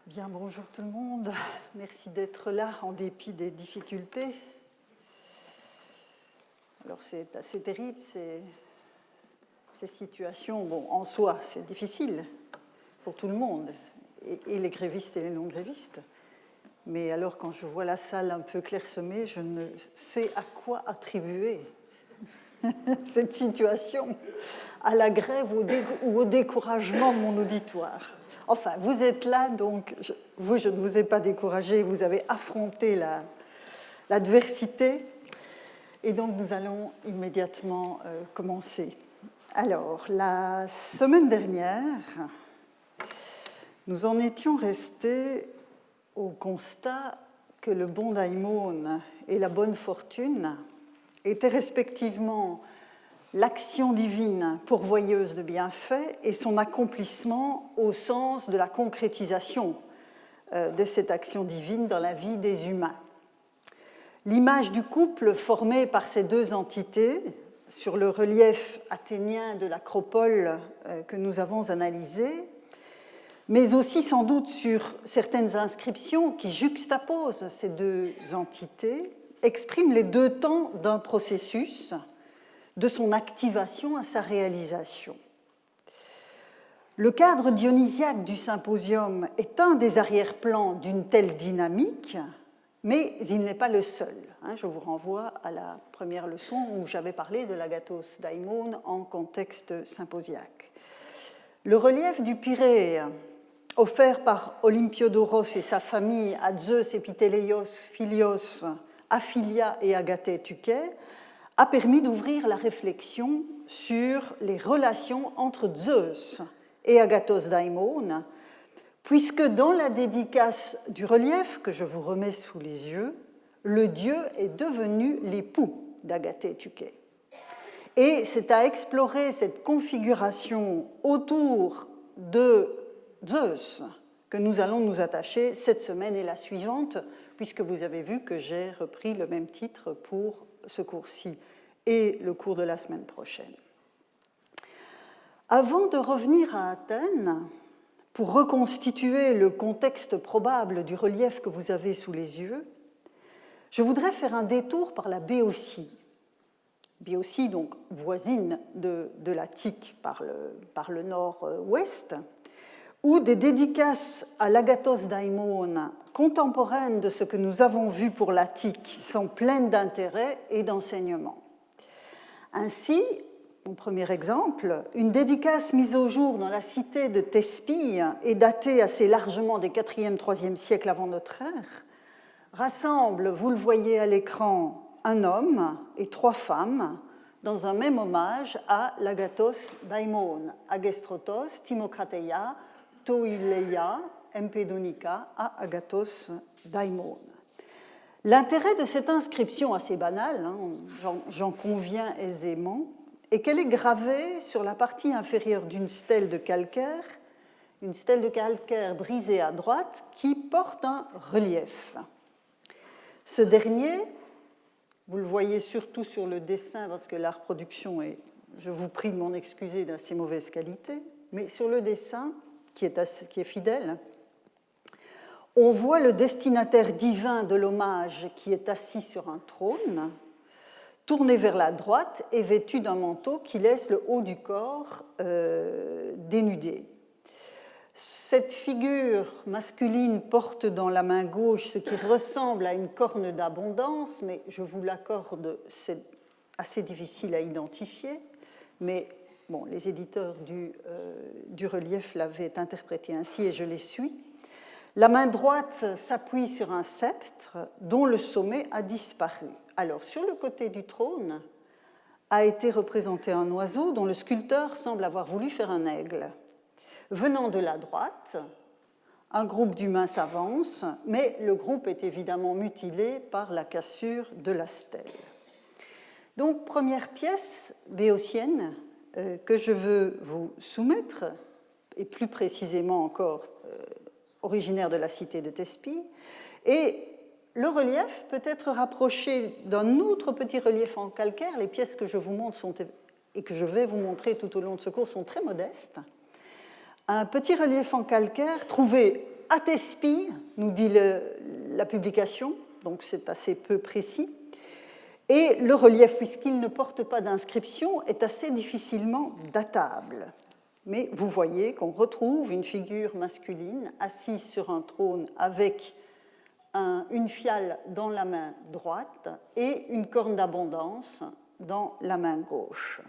Bien, bonjour tout le monde. Merci d'être là en dépit des difficultés. Alors c'est assez terrible, ces situations. Bon, en soi, c'est difficile pour tout le monde, et les grévistes et les non-grévistes. Mais alors quand je vois la salle un peu clairsemée, je ne sais à quoi attribuer cette situation, à la grève ou au découragement de mon auditoire. Enfin, vous êtes là, donc je ne vous ai pas découragé, vous avez affronté l'adversité, et donc nous allons immédiatement commencer. Alors, la semaine dernière, nous en étions restés au constat que le bon daimon et la bonne fortune étaient respectivement l'action divine pourvoyeuse de bienfaits et son accomplissement au sens de la concrétisation de cette action divine dans la vie des humains. L'image du couple formé par ces deux entités sur le relief athénien de l'acropole que nous avons analysé, mais aussi sans doute sur certaines inscriptions qui juxtaposent ces deux entités, exprime les deux temps d'un processus, de son activation à sa réalisation. Le cadre dionysiaque du symposium est un des arrière-plans d'une telle dynamique, mais il n'est pas le seul. Je vous renvoie à la première leçon où j'avais parlé de l'agathos daimon en contexte symposiaque. Le relief du Pirée, offert par Olympiodoros et sa famille à Zeus, Epithéleios, Philios, Aphilia et Agathée Tuké, a permis d'ouvrir la réflexion sur les relations entre Zeus et Agathos daimon, puisque dans la dédicace du relief que je vous remets sous les yeux, le dieu est devenu l'époux d'Agathée Tuké. Et c'est à explorer cette configuration autour de Zeus que nous allons nous attacher cette semaine et la suivante, puisque vous avez vu que j'ai repris le même titre pour ce cours-ci et le cours de la semaine prochaine. Avant de revenir à Athènes, pour reconstituer le contexte probable du relief que vous avez sous les yeux, je voudrais faire un détour par la Béotie. Béotie, donc voisine de l'Attique par le nord-ouest, où des dédicaces à l'agathos daimon contemporaines de ce que nous avons vu pour l'Attique sont pleines d'intérêt et d'enseignement. Ainsi, mon premier exemple, une dédicace mise au jour dans la cité de Thespie et datée assez largement des 4e, 3e siècles avant notre ère, rassemble, vous le voyez à l'écran, un homme et 3 femmes dans un même hommage à l'agathos daimon, Agestrotos, Timokrateia, Toileia, Empedonica, à agathos daimon. L'intérêt de cette inscription assez banale, j'en conviens aisément, est qu'elle est gravée sur la partie inférieure d'une stèle de calcaire, une stèle de calcaire brisée à droite qui porte un relief. Ce dernier, vous le voyez surtout sur le dessin parce que la reproduction est, je vous prie de m'en excuser, d'assez mauvaise qualité, mais sur le dessin, qui est fidèle, on voit le destinataire divin de l'hommage qui est assis sur un trône, tourné vers la droite et vêtu d'un manteau qui laisse le haut du corps dénudé. Cette figure masculine porte dans la main gauche ce qui ressemble à une corne d'abondance, mais je vous l'accorde, c'est assez difficile à identifier, mais bon, les éditeurs du relief l'avaient interprété ainsi et je les suis. La main droite s'appuie sur un sceptre dont le sommet a disparu. Alors, sur le côté du trône a été représenté un oiseau dont le sculpteur semble avoir voulu faire un aigle. Venant de la droite, un groupe d'humains s'avance, mais le groupe est évidemment mutilé par la cassure de la stèle. Donc, première pièce béotienne que je veux vous soumettre, et plus précisément encore originaire de la cité de Thespie, et le relief peut être rapproché d'un autre petit relief en calcaire. Les pièces que je vous montre et que je vais vous montrer tout au long de ce cours sont très modestes. Un petit relief en calcaire trouvé attespie, nous dit la publication, donc c'est assez peu précis, et le relief, puisqu'il ne porte pas d'inscription, est assez difficilement datable. Mais vous voyez qu'on retrouve une figure masculine assise sur un trône avec une fiale dans la main droite et une corne d'abondance dans la main gauche.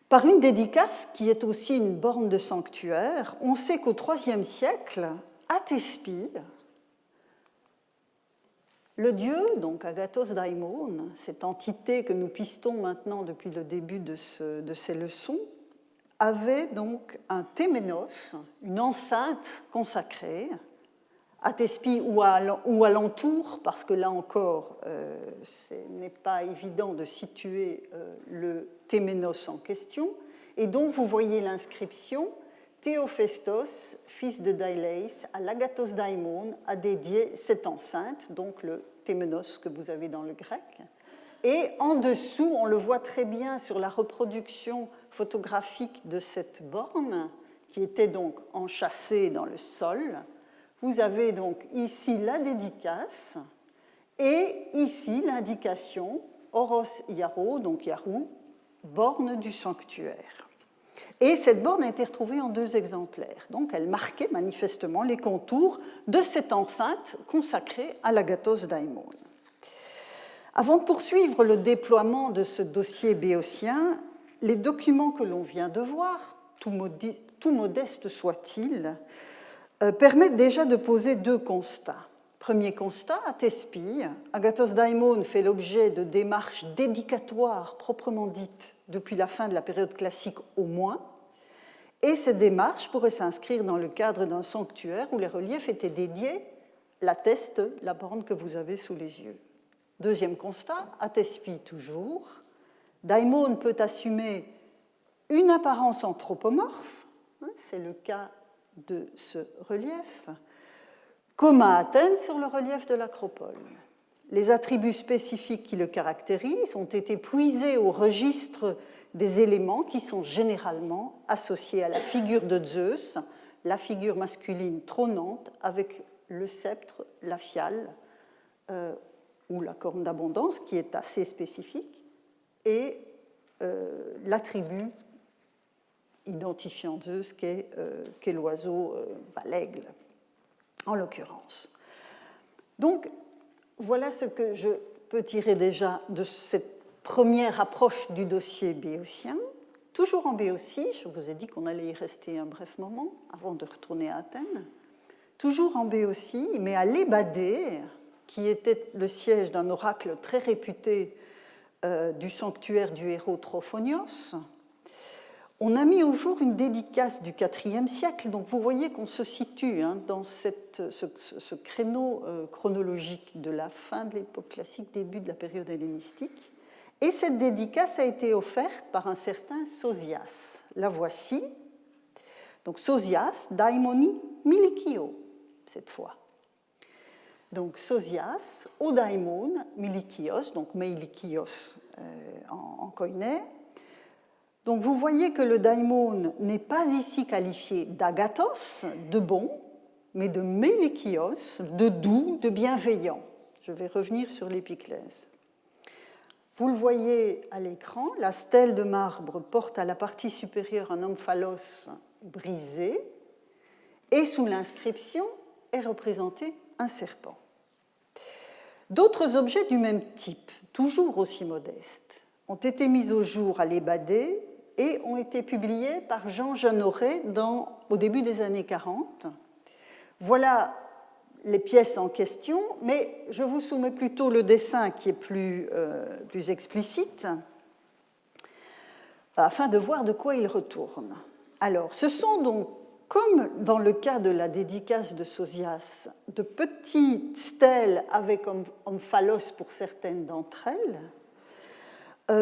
Par une dédicace, qui est aussi une borne de sanctuaire, on sait qu'au IIIe siècle, à Thespie, le dieu, donc Agathos Daimon, cette entité que nous pistons maintenant depuis le début de ces leçons, avait donc un téménos, une enceinte consacrée, à Thespie ou à l'entour, parce que là encore, ce n'est pas évident de situer le téménos en question. Et donc, vous voyez l'inscription « Théophestos, fils de Dailès, à l'Agathos Daimon, a dédié cette enceinte », donc le téménos que vous avez dans le grec. Et en dessous, on le voit très bien sur la reproduction photographique de cette borne, qui était donc enchâssée dans le sol. Vous avez donc ici la dédicace et ici l'indication Oros Iaro, donc Yarou, borne du sanctuaire. Et cette borne a été retrouvée en 2 exemplaires. Donc elle marquait manifestement les contours de cette enceinte consacrée à l'Agathos Daimon. Avant de poursuivre le déploiement de ce dossier béotien, les documents que l'on vient de voir, tout modestes soient-ils, permettent déjà de poser 2 constats. Premier constat, à Thespie, Agathos Daimon fait l'objet de démarches dédicatoires proprement dites depuis la fin de la période classique au moins, et ces démarches pourraient s'inscrire dans le cadre d'un sanctuaire où les reliefs étaient dédiés, l'atteste la borne que vous avez sous les yeux. Deuxième constat, à Thespie toujours, Daimon peut assumer une apparence anthropomorphe, c'est le cas de ce relief, comme à Athènes sur le relief de l'Acropole. Les attributs spécifiques qui le caractérisent ont été puisés au registre des éléments qui sont généralement associés à la figure de Zeus, la figure masculine trônante avec le sceptre, la fiale ou la corne d'abondance qui est assez spécifique, et l'attribut identifiant Zeus qu'est l'oiseau, l'aigle en l'occurrence. Donc, voilà ce que je peux tirer déjà de cette première approche du dossier béotien. Toujours en Béotie, je vous ai dit qu'on allait y rester un bref moment avant de retourner à Athènes. Toujours en Béotie, mais à l'Ébadée, qui était le siège d'un oracle très réputé du sanctuaire du héros Trophonios, on a mis au jour une dédicace du IVe siècle, donc vous voyez qu'on se situe dans ce créneau chronologique de la fin de l'époque classique, début de la période hellénistique. Et cette dédicace a été offerte par un certain Sosias. La voici. Donc Sosias, Daimoni Milikio, cette fois. Donc Sosias, au Daimon, Milikios, donc Meilikios en koiné. Donc vous voyez que le daimon n'est pas ici qualifié d'agathos, de bon, mais de melikios, de doux, de bienveillant. Je vais revenir sur l'épiclèse. Vous le voyez à l'écran, la stèle de marbre porte à la partie supérieure un omphalos brisé, et sous l'inscription est représenté un serpent. D'autres objets du même type, toujours aussi modestes, ont été mis au jour à l'Ébadée et ont été publiés par Jean Jeanneret au début des années 40. Voilà les pièces en question, mais je vous soumets plutôt le dessin qui est plus explicite, afin de voir de quoi il retourne. Alors, ce sont donc, comme dans le cas de la dédicace de Sosias, de petites stèles avec omphalos pour certaines d'entre elles,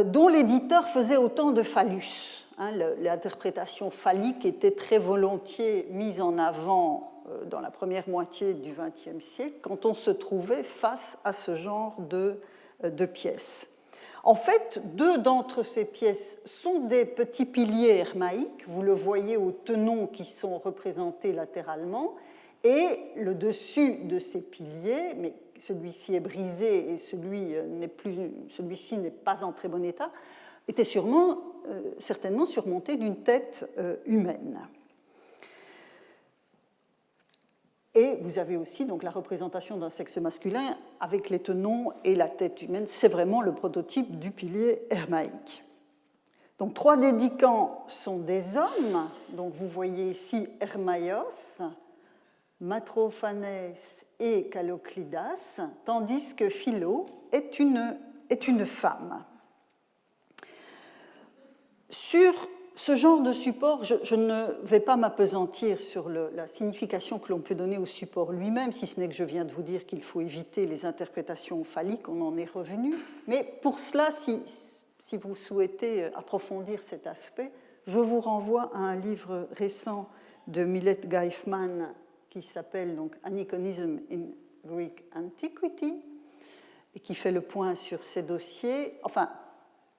dont l'éditeur faisait autant de phallus. L'interprétation phallique était très volontiers mise en avant dans la première moitié du XXe siècle, quand on se trouvait face à ce genre de pièces. En fait, deux d'entre ces pièces sont des petits piliers hermaïques, vous le voyez aux tenons qui sont représentés latéralement, et le dessus de ces piliers, mais celui-ci est brisé et celui-ci n'est pas en très bon état, était certainement surmonté d'une tête humaine. Et vous avez aussi donc, la représentation d'un sexe masculin avec les tenons et la tête humaine. C'est vraiment le prototype du pilier hermaïque. Donc, trois dédicants sont des hommes. Donc, vous voyez ici Hermaios, Matrophanès et Kaloklidas, tandis que Philo est une femme. Sur ce genre de support, je ne vais pas m'appesantir sur la signification que l'on peut donner au support lui-même, si ce n'est que je viens de vous dire qu'il faut éviter les interprétations phalliques, on en est revenu. Mais pour cela, si vous souhaitez approfondir cet aspect, je vous renvoie à un livre récent de Millet Geifman qui s'appelle donc Aniconism in Greek Antiquity et qui fait le point sur ces dossiers, enfin,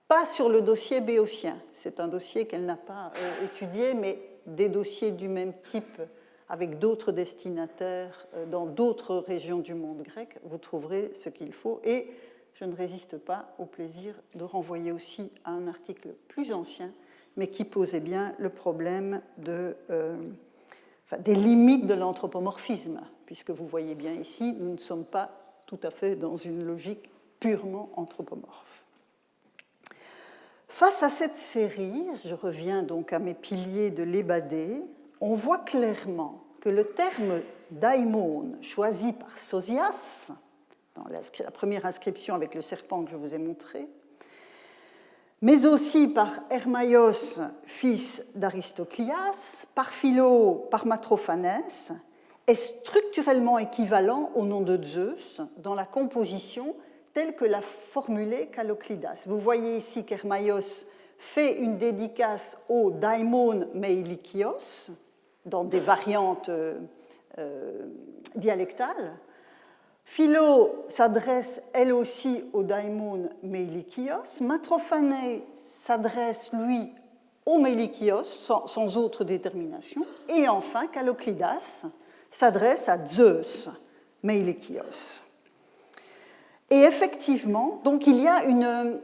pas sur le dossier béotien, c'est un dossier qu'elle n'a pas étudié, mais des dossiers du même type avec d'autres destinataires dans d'autres régions du monde grec, vous trouverez ce qu'il faut. Et je ne résiste pas au plaisir de renvoyer aussi à un article plus ancien, mais qui posait bien le problème des limites de l'anthropomorphisme, puisque vous voyez bien ici, nous ne sommes pas tout à fait dans une logique purement anthropomorphe. Face à cette série, je reviens donc à mes piliers de l'Ébadé, on voit clairement que le terme daimon choisi par Sosias, dans la première inscription avec le serpent que je vous ai montré, mais aussi par Hermaios, fils d'Aristoclias, par Philo, par Matrophanès, est structurellement équivalent au nom de Zeus dans la composition telle que l'a formulée Kaloklidas. Vous voyez ici qu'Hermaios fait une dédicace au daimon meilikios dans des variantes dialectales. Philo s'adresse elle aussi au daimon meilikios. Matrophanès s'adresse lui au meilikios sans autre détermination. Et enfin, Kaloklidas s'adresse à Zeus meilikios. Et effectivement, donc il y a une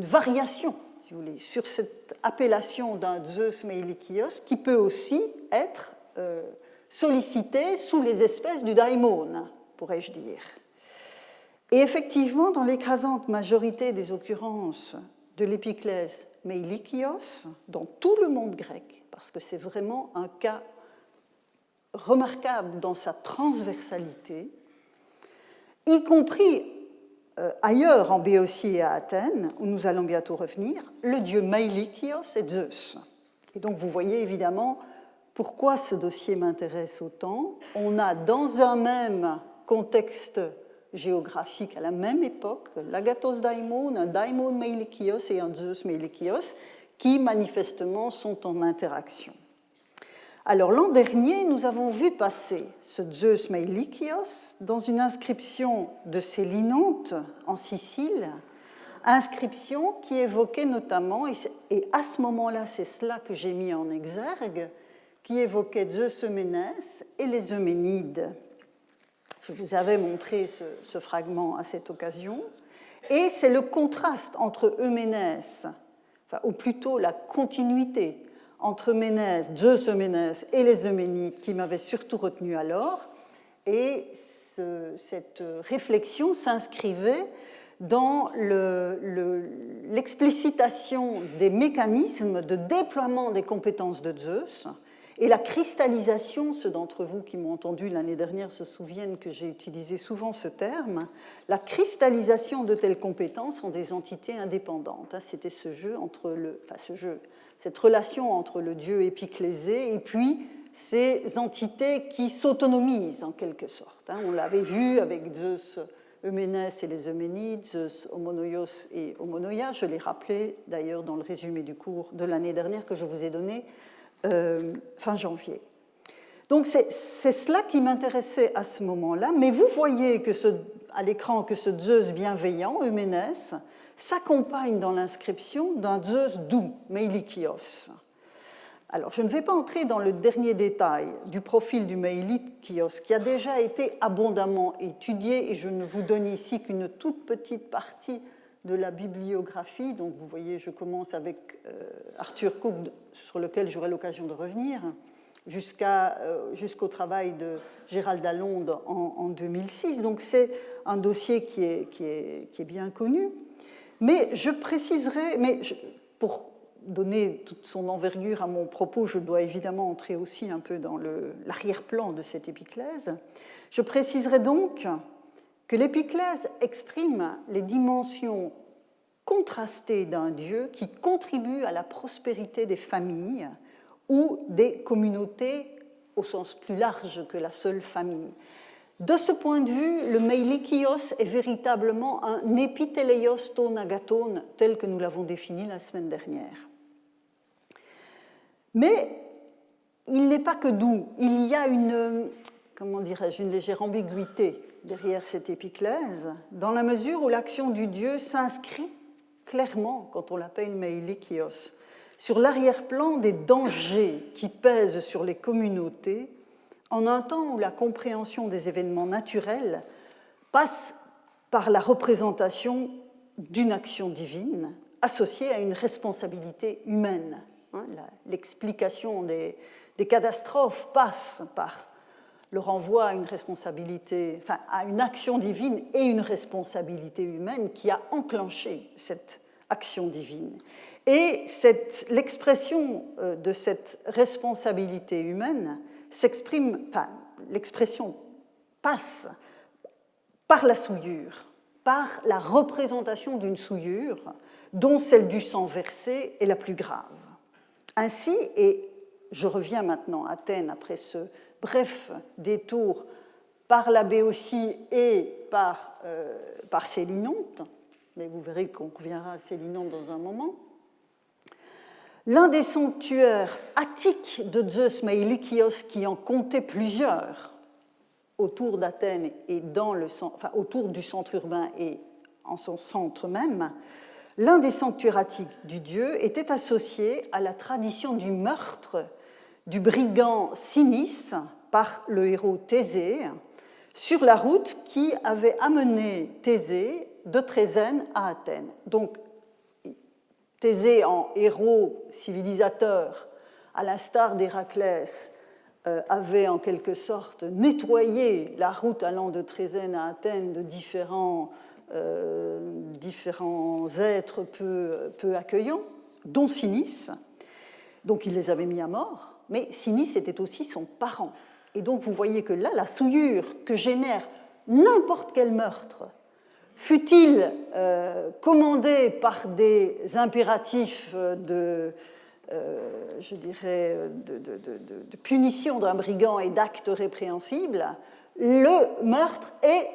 variation, si vous voulez, sur cette appellation d'un Zeus meilikios qui peut aussi être sollicitée sous les espèces du daimon, pourrais-je dire. Et effectivement, dans l'écrasante majorité des occurrences de l'épiclèse meilikios, dans tout le monde grec, parce que c'est vraiment un cas remarquable dans sa transversalité, y compris ailleurs en Béotie et à Athènes, où nous allons bientôt revenir, le dieu Meilikios est Zeus. Et donc vous voyez évidemment pourquoi ce dossier m'intéresse autant. On a dans un même contexte géographique à la même époque l'agathos daimon, un daimon Meilikios et un Zeus Meilikios qui manifestement sont en interaction. Alors l'an dernier, nous avons vu passer ce Zeus Meilikios dans une inscription de Célinonte en Sicile, inscription qui évoquait notamment, et à ce moment-là c'est cela que j'ai mis en exergue, qui évoquait Zeus Euménès et les Euménides. Je vous avais montré ce fragment à cette occasion, et c'est le contraste entre Euménès, ou plutôt la continuité entre Euménès, Zeus Euménès et les Euménides qui m'avait surtout retenu alors, et cette réflexion s'inscrivait dans l'explicitation des mécanismes de déploiement des compétences de Zeus et la cristallisation, ceux d'entre vous qui m'ont entendu l'année dernière se souviennent que j'ai utilisé souvent ce terme, la cristallisation de telles compétences en des entités indépendantes. C'était cette relation entre le dieu épiclésé et puis ces entités qui s'autonomisent en quelque sorte. On l'avait vu avec Zeus Euménès et les Euménides, Zeus Homonoios et Homonoia, je l'ai rappelé d'ailleurs dans le résumé du cours de l'année dernière que je vous ai donné fin janvier. Donc c'est cela qui m'intéressait à ce moment-là, mais vous voyez que à l'écran que ce Zeus bienveillant, Euménès, s'accompagne dans l'inscription d'un Zeus doux, Meilikios. Alors, je ne vais pas entrer dans le dernier détail du profil du Meilikios, qui a déjà été abondamment étudié, et je ne vous donne ici qu'une toute petite partie de la bibliographie. Donc, vous voyez, je commence avec Arthur Cook, sur lequel j'aurai l'occasion de revenir, jusqu'au travail de Gérald Allonde en 2006. Donc, c'est un dossier qui est bien connu. Mais je préciserai, pour donner toute son envergure à mon propos, je dois évidemment entrer aussi un peu dans l'arrière-plan de cette épiclèse. Je préciserai donc que l'épiclèse exprime les dimensions contrastées d'un Dieu qui contribue à la prospérité des familles ou des communautés au sens plus large que la seule famille. De ce point de vue, le Meilikios est véritablement un epiteleios ton agaton, tel que nous l'avons défini la semaine dernière. Mais il n'est pas que doux, il y a une légère ambiguïté derrière cette épiclèse, dans la mesure où l'action du Dieu s'inscrit clairement, quand on l'appelle Meilikios, sur l'arrière-plan des dangers qui pèsent sur les communautés, en un temps où la compréhension des événements naturels passe par la représentation d'une action divine associée à une responsabilité humaine. L'explication des catastrophes passe par le renvoi à une responsabilité, à une action divine et une responsabilité humaine qui a enclenché cette action divine. Et l'expression de cette responsabilité humaine l'expression passe par la souillure, par la représentation d'une souillure dont celle du sang versé est la plus grave. Ainsi, et je reviens maintenant à Athènes après ce bref détour par la Béotie et par Célinonte, mais vous verrez qu'on reviendra à Célinonte dans un moment. L'un des sanctuaires attiques de Zeus Meilikios, qui en comptait plusieurs autour d'Athènes et autour du centre urbain et en son centre même, l'un des sanctuaires attiques du dieu était associé à la tradition du meurtre du brigand Sinis par le héros Thésée sur la route qui avait amené Thésée de Trézène à Athènes. Donc, Thésée, en héros civilisateur, à l'instar d'Héraclès, avait en quelque sorte nettoyé la route allant de Trézène à Athènes de différents êtres peu accueillants, dont Sinis. Donc il les avait mis à mort, mais Sinis était aussi son parent. Et donc vous voyez que là, la souillure que génère n'importe quel meurtre, fut-il commandé par des impératifs de punition d'un brigand et d'actes répréhensibles, le meurtre est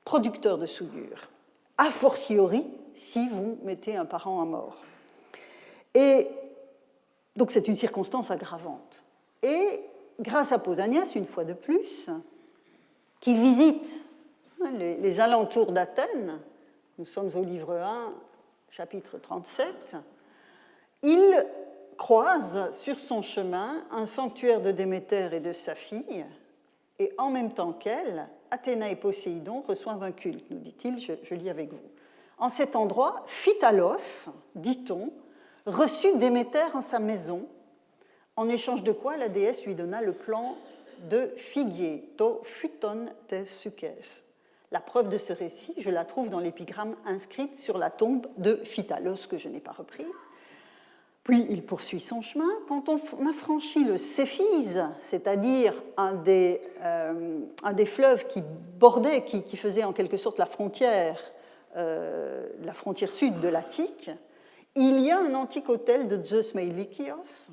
producteur de souillure, a fortiori si vous mettez un parent à mort. Et donc c'est une circonstance aggravante. Et grâce à Pausanias, une fois de plus, qui visite les alentours d'Athènes, nous sommes au livre 1, chapitre 37, il croise sur son chemin un sanctuaire de Déméter et de sa fille, et en même temps qu'elle, Athéna et Poséidon reçoivent un culte, nous dit-il, je lis avec vous. En cet endroit, Phytalos, dit-on, reçut Déméter en sa maison, en échange de quoi la déesse lui donna le plan de figuier, to phyton tes sukes. La preuve de ce récit, je la trouve dans l'épigramme inscrite sur la tombe de Phytalos, que je n'ai pas repris. Puis il poursuit son chemin. Quand on a franchi le Céphise, c'est-à-dire un des fleuves qui bordait, qui faisait en quelque sorte la frontière sud de l'Attique, il y a un antique autel de Zeus Meilikios.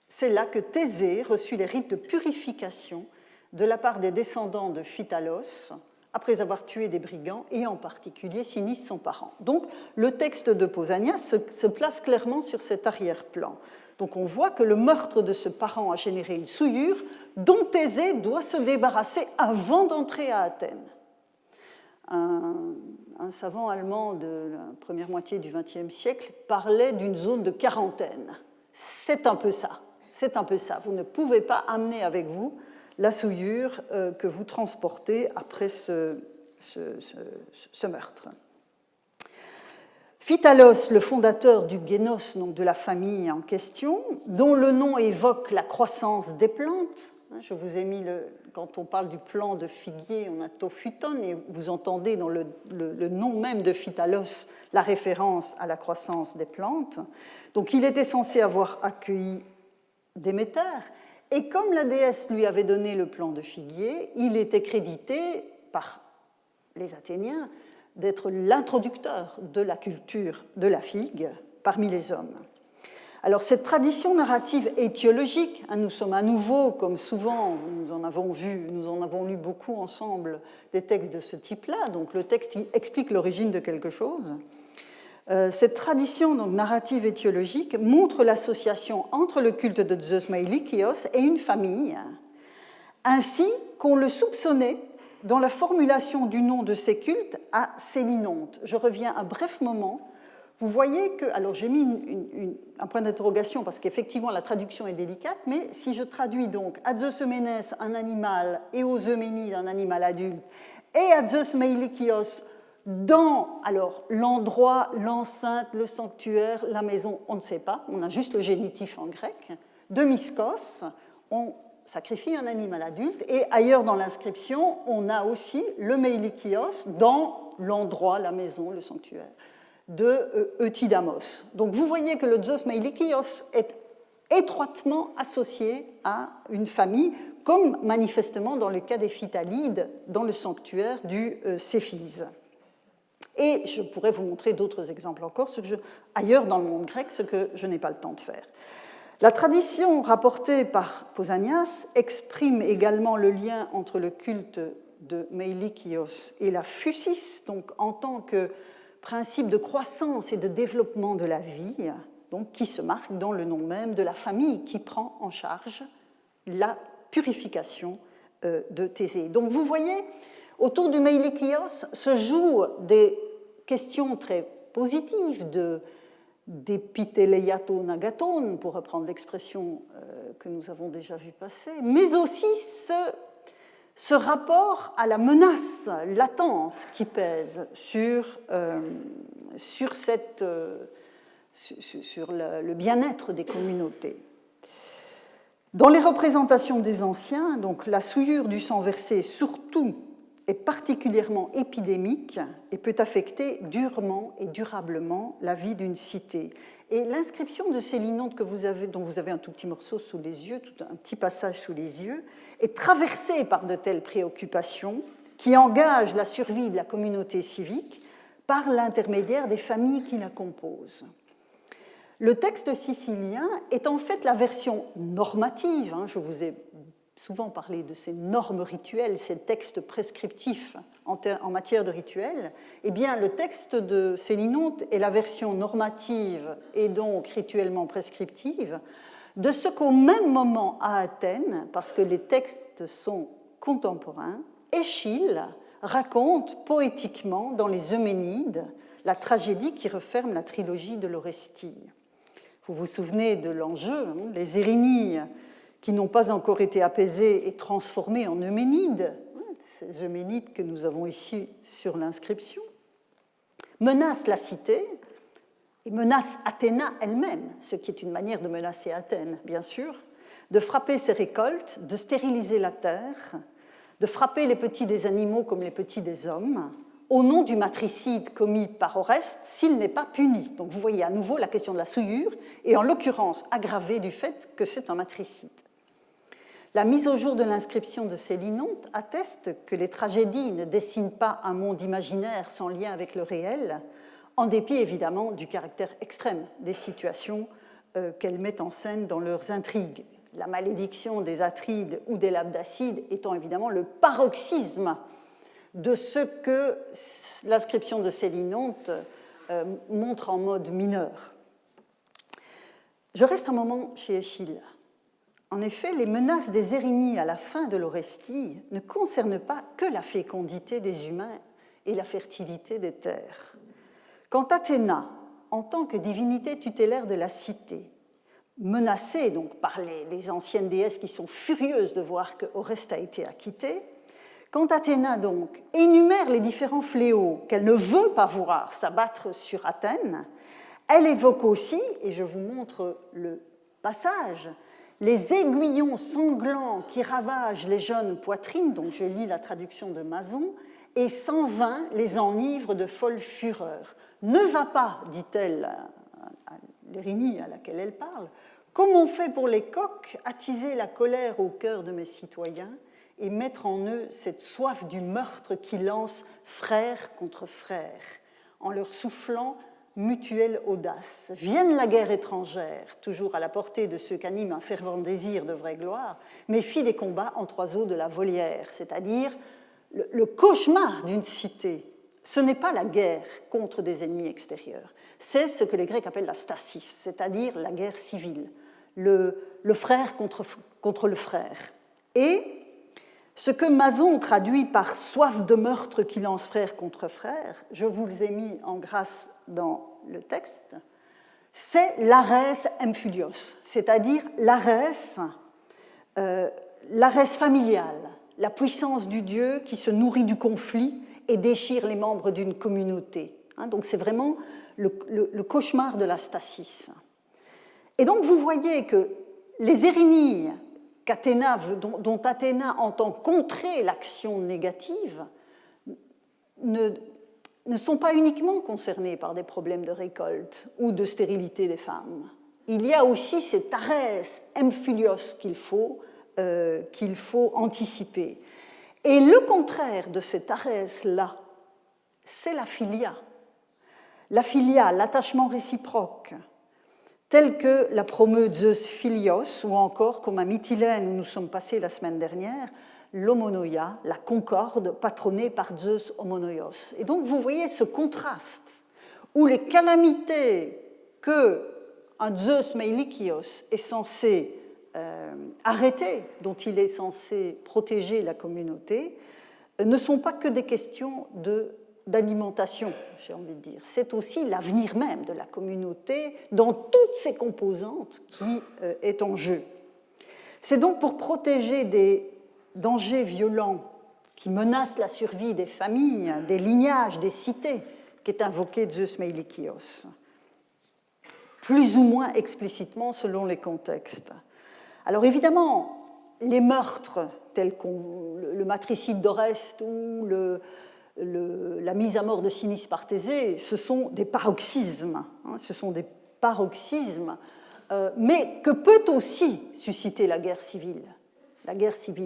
C'est là que Thésée reçut les rites de purification de la part des descendants de Phytalos, après avoir tué des brigands, et en particulier Sinis, son parent. Donc, le texte de Pausanias se place clairement sur cet arrière-plan. Donc, on voit que le meurtre de ce parent a généré une souillure dont Thésée doit se débarrasser avant d'entrer à Athènes. un savant allemand de la première moitié du XXe siècle parlait d'une zone de quarantaine. C'est un peu ça. C'est un peu ça. Vous ne pouvez pas amener avec vous la souillure que vous transportez après ce meurtre. Phytalos, le fondateur du génos, donc de la famille en question, dont le nom évoque la croissance des plantes. Je vous ai mis, quand on parle du plant de figuier, on a tophyton, et vous entendez dans le nom même de Phytalos la référence à la croissance des plantes. Donc il était censé avoir accueilli Déméter, et comme la déesse lui avait donné le plant de figuier, il était crédité par les Athéniens d'être l'introducteur de la culture de la figue parmi les hommes. Alors cette tradition narrative étiologique, nous sommes à nouveau, comme souvent, nous en avons lu beaucoup ensemble des textes de ce type-là, donc le texte qui explique l'origine de quelque chose. Cette tradition donc, narrative étiologique montre l'association entre le culte de Zeus Meilikios et une famille, ainsi qu'on le soupçonnait dans la formulation du nom de ces cultes à Sélinonte. Je reviens un bref moment. Vous voyez que, alors j'ai mis un point d'interrogation parce qu'effectivement la traduction est délicate, mais si je traduis donc à Zeus Ménès un animal et aux Euménides un animal adulte, et à Zeus Meilikios dans l'endroit, l'enceinte, le sanctuaire, la maison, on ne sait pas, on a juste le génitif en grec, de Myskos, on sacrifie un animal adulte, et ailleurs dans l'inscription, on a aussi le Meilikios dans l'endroit, la maison, le sanctuaire de Eutydamos. Donc vous voyez que le Zeus Meilikios est étroitement associé à une famille, comme manifestement dans le cas des Phytalides dans le sanctuaire du Céphise. Et je pourrais vous montrer d'autres exemples encore, ailleurs dans le monde grec, ce que je n'ai pas le temps de faire. La tradition rapportée par Pausanias exprime également le lien entre le culte de Meilikios et la physis, donc en tant que principe de croissance et de développement de la vie, donc qui se marque dans le nom même de la famille qui prend en charge la purification de Thésée. Donc vous voyez, autour du Meilikios se jouent des questions très positives d'épithéleiaton agaton, pour reprendre l'expression que nous avons déjà vue passer, mais aussi ce rapport à la menace latente qui pèse sur le bien-être des communautés. Dans les représentations des anciens, donc, la souillure du sang versé surtout est particulièrement épidémique et peut affecter durement et durablement la vie d'une cité. Et l'inscription de Sélinonte dont vous avez un tout petit morceau sous les yeux, tout un petit passage sous les yeux, est traversée par de telles préoccupations qui engagent la survie de la communauté civique par l'intermédiaire des familles qui la composent. Le texte sicilien est en fait la version normative, je vous ai souvent parlé de ces normes rituelles, ces textes prescriptifs en matière de rituels. Eh bien, le texte de Sélinonte est la version normative et donc rituellement prescriptive de ce qu'au même moment à Athènes, parce que les textes sont contemporains, Échille raconte poétiquement dans les Euménides la tragédie qui referme la trilogie de l'Orestie. Vous vous souvenez de l'enjeu, les Érinies qui n'ont pas encore été apaisées et transformées en Euménides, ces Euménides que nous avons ici sur l'inscription, menacent la cité et menacent Athéna elle-même, ce qui est une manière de menacer Athènes, bien sûr, de frapper ses récoltes, de stériliser la terre, de frapper les petits des animaux comme les petits des hommes, au nom du matricide commis par Oreste s'il n'est pas puni. Donc vous voyez à nouveau la question de la souillure, et en l'occurrence aggravée du fait que c'est un matricide. La mise au jour de l'inscription de Sélinonte atteste que les tragédies ne dessinent pas un monde imaginaire sans lien avec le réel, en dépit évidemment du caractère extrême des situations qu'elles mettent en scène dans leurs intrigues. La malédiction des Atrides ou des Labdacides étant évidemment le paroxysme de ce que l'inscription de Sélinonte montre en mode mineur. Je reste un moment chez Échille. En effet, les menaces des Érinies à la fin de l'Orestie ne concernent pas que la fécondité des humains et la fertilité des terres. Quant à Athéna, en tant que divinité tutélaire de la cité, menacée donc par les anciennes déesses qui sont furieuses de voir qu'Oreste a été acquitté, quand Athéna donc énumère les différents fléaux qu'elle ne veut pas voir s'abattre sur Athènes, elle évoque aussi, et je vous montre le passage, les aiguillons sanglants qui ravagent les jeunes poitrines, donc je lis la traduction de Mason, et 120 les enivrent de folle fureur. Ne va pas, dit-elle à l'Érinie à laquelle elle parle, comme on fait pour les coqs, attiser la colère au cœur de mes citoyens et mettre en eux cette soif du meurtre qui lance frère contre frère, en leur soufflant mutuelle audace. Vienne la guerre étrangère, toujours à la portée de ceux qu'anime un fervent désir de vraie gloire, mais fit des combats entre oiseaux de la volière, c'est-à-dire le cauchemar d'une cité. Ce n'est pas la guerre contre des ennemis extérieurs, c'est ce que les Grecs appellent la stasis, c'est-à-dire la guerre civile, le frère contre le frère. Et ce que Mason traduit par soif de meurtre qui lance frère contre frère, je vous ai mis en grâce dans le texte, c'est l'arès emphylios, c'est-à-dire l'arès familiale, la puissance du Dieu qui se nourrit du conflit et déchire les membres d'une communauté. Donc c'est vraiment le cauchemar de la stasis. Et donc vous voyez que les Érinies dont Athéna entend contrer l'action négative ne sont pas uniquement concernées par des problèmes de récolte ou de stérilité des femmes. Il y a aussi cet arès emphylios qu'il faut anticiper. Et le contraire de cet arès-là, c'est la philia. La philia, l'attachement réciproque, tel que la promeut Zeus Philios, ou encore, comme à Mytilène où nous sommes passés la semaine dernière, l'homonoia, la concorde, patronnée par Zeus homonoios. Et donc vous voyez ce contraste, où les calamités que un Zeus meilikios est censé arrêter, dont il est censé protéger la communauté, ne sont pas que des questions d'alimentation, j'ai envie de dire. C'est aussi l'avenir même de la communauté dans toutes ses composantes qui est en jeu. C'est donc pour protéger des dangers violents qui menacent la survie des familles, des lignages, des cités, qu'est invoqué Zeus meilikios, plus ou moins explicitement selon les contextes. Alors évidemment, les meurtres tels que le matricide d'Oreste ou la mise à mort de Sinis par Thésée, ce sont des paroxysmes, mais que peut aussi susciter la guerre civile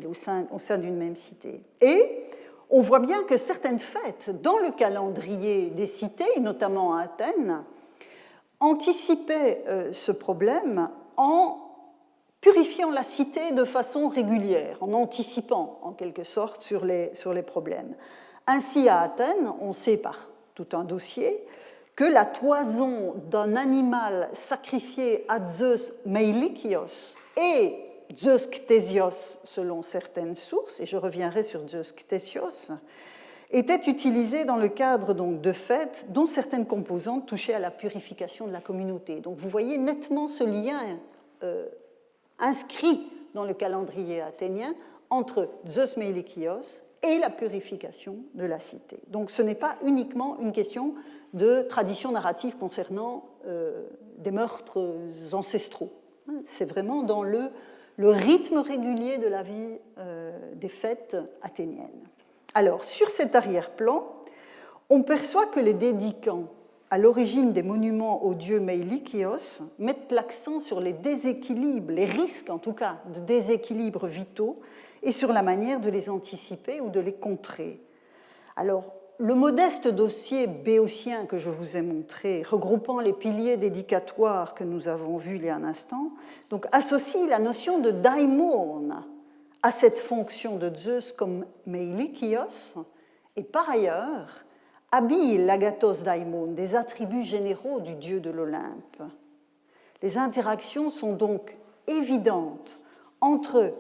au sein d'une même cité. Et on voit bien que certaines fêtes dans le calendrier des cités, notamment à Athènes, anticipaient ce problème en purifiant la cité de façon régulière, en anticipant en quelque sorte sur les problèmes. Ainsi, à Athènes, on sait par tout un dossier que la toison d'un animal sacrifié à Zeus meilikios et Zeus Ctésios, selon certaines sources, et je reviendrai sur Zeus Ctésios, était utilisée dans le cadre donc, de fêtes dont certaines composantes touchaient à la purification de la communauté. Donc vous voyez nettement ce lien inscrit dans le calendrier athénien entre Zeus meilikios et la purification de la cité. Donc ce n'est pas uniquement une question de tradition narrative concernant des meurtres ancestraux. C'est vraiment dans le rythme régulier de la vie des fêtes athéniennes. Alors, sur cet arrière-plan, on perçoit que les dédicants à l'origine des monuments au dieu meilikios mettent l'accent sur les déséquilibres, les risques en tout cas de déséquilibres vitaux et sur la manière de les anticiper ou de les contrer. Alors, le modeste dossier béotien que je vous ai montré, regroupant les piliers dédicatoires que nous avons vus il y a un instant, donc, associe la notion de daimon à cette fonction de Zeus comme meilikios et par ailleurs habille l'agathos daimon des attributs généraux du dieu de l'Olympe. Les interactions sont donc évidentes entre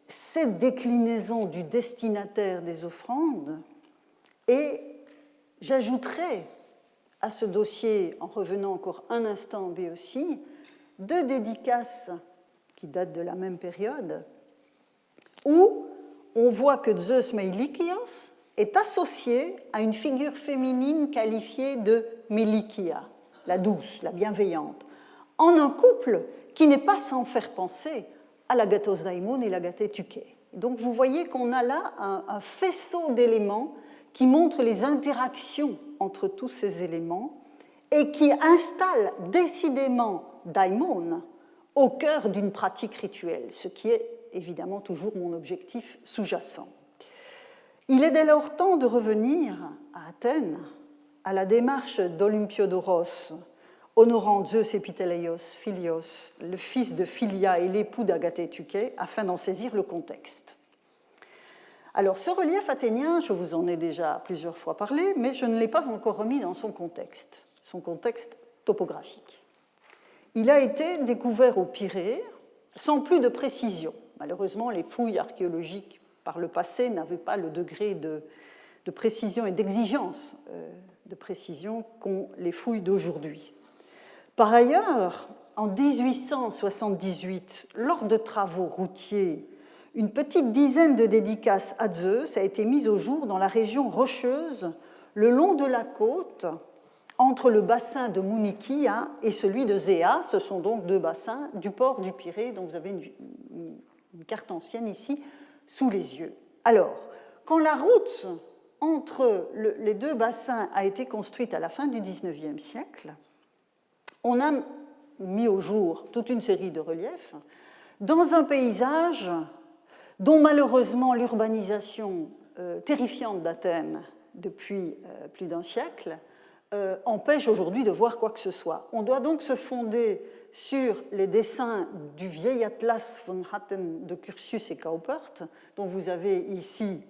cette déclinaison du destinataire des offrandes et j'ajouterai à ce dossier, en revenant encore un instant en Béotie, 2 dédicaces qui datent de la même période, où on voit que Zeus Meilikios est associé à une figure féminine qualifiée de Melikia, la douce, la bienveillante, en un couple qui n'est pas sans faire penser à l'Agathos Daimon et l'Agathé Tuké. Donc vous voyez qu'on a là un faisceau d'éléments qui montrent les interactions entre tous ces éléments et qui installent décidément Daimon au cœur d'une pratique rituelle, ce qui est évidemment toujours mon objectif sous-jacent. Il est dès lors temps de revenir à Athènes, à la démarche d'Olympiodoros, honorant Zeus Epiteleios Philios, le fils de Philia et l'époux d'Agathé Tuké, afin d'en saisir le contexte. Alors, ce relief athénien, je vous en ai déjà plusieurs fois parlé, mais je ne l'ai pas encore remis dans son contexte topographique. Il a été découvert au Pirée sans plus de précision. Malheureusement, les fouilles archéologiques par le passé n'avaient pas le degré de précision et d'exigence de précision qu'ont les fouilles d'aujourd'hui. Par ailleurs, en 1878, lors de travaux routiers, une petite dizaine de dédicaces à Zeus a été mise au jour dans la région rocheuse, le long de la côte, entre le bassin de Mounikia et celui de Zéa. Ce sont donc 2 bassins du port du Pirée, dont vous avez une carte ancienne ici sous les yeux. Alors, quand la route entre les 2 bassins a été construite à la fin du XIXe siècle, on a mis au jour toute une série de reliefs dans un paysage dont malheureusement l'urbanisation terrifiante d'Athènes depuis plus d'un siècle empêche aujourd'hui de voir quoi que ce soit. On doit donc se fonder sur les dessins du vieil atlas von Hatten de Curtius et Kaupert, dont vous avez ici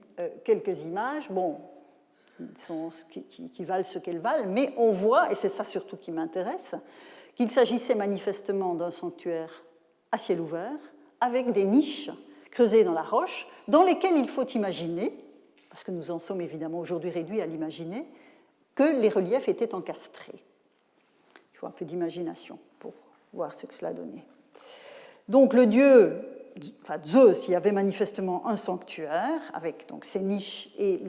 quelques images, qui valent ce qu'elles valent, mais on voit, et c'est ça surtout qui m'intéresse, qu'il s'agissait manifestement d'un sanctuaire à ciel ouvert, avec des niches creusées dans la roche, dans lesquelles il faut imaginer, parce que nous en sommes évidemment aujourd'hui réduits à l'imaginer, que les reliefs étaient encastrés. Il faut un peu d'imagination pour voir ce que cela donnait. Donc le dieu, Zeus, y avait manifestement un sanctuaire, avec donc ces niches et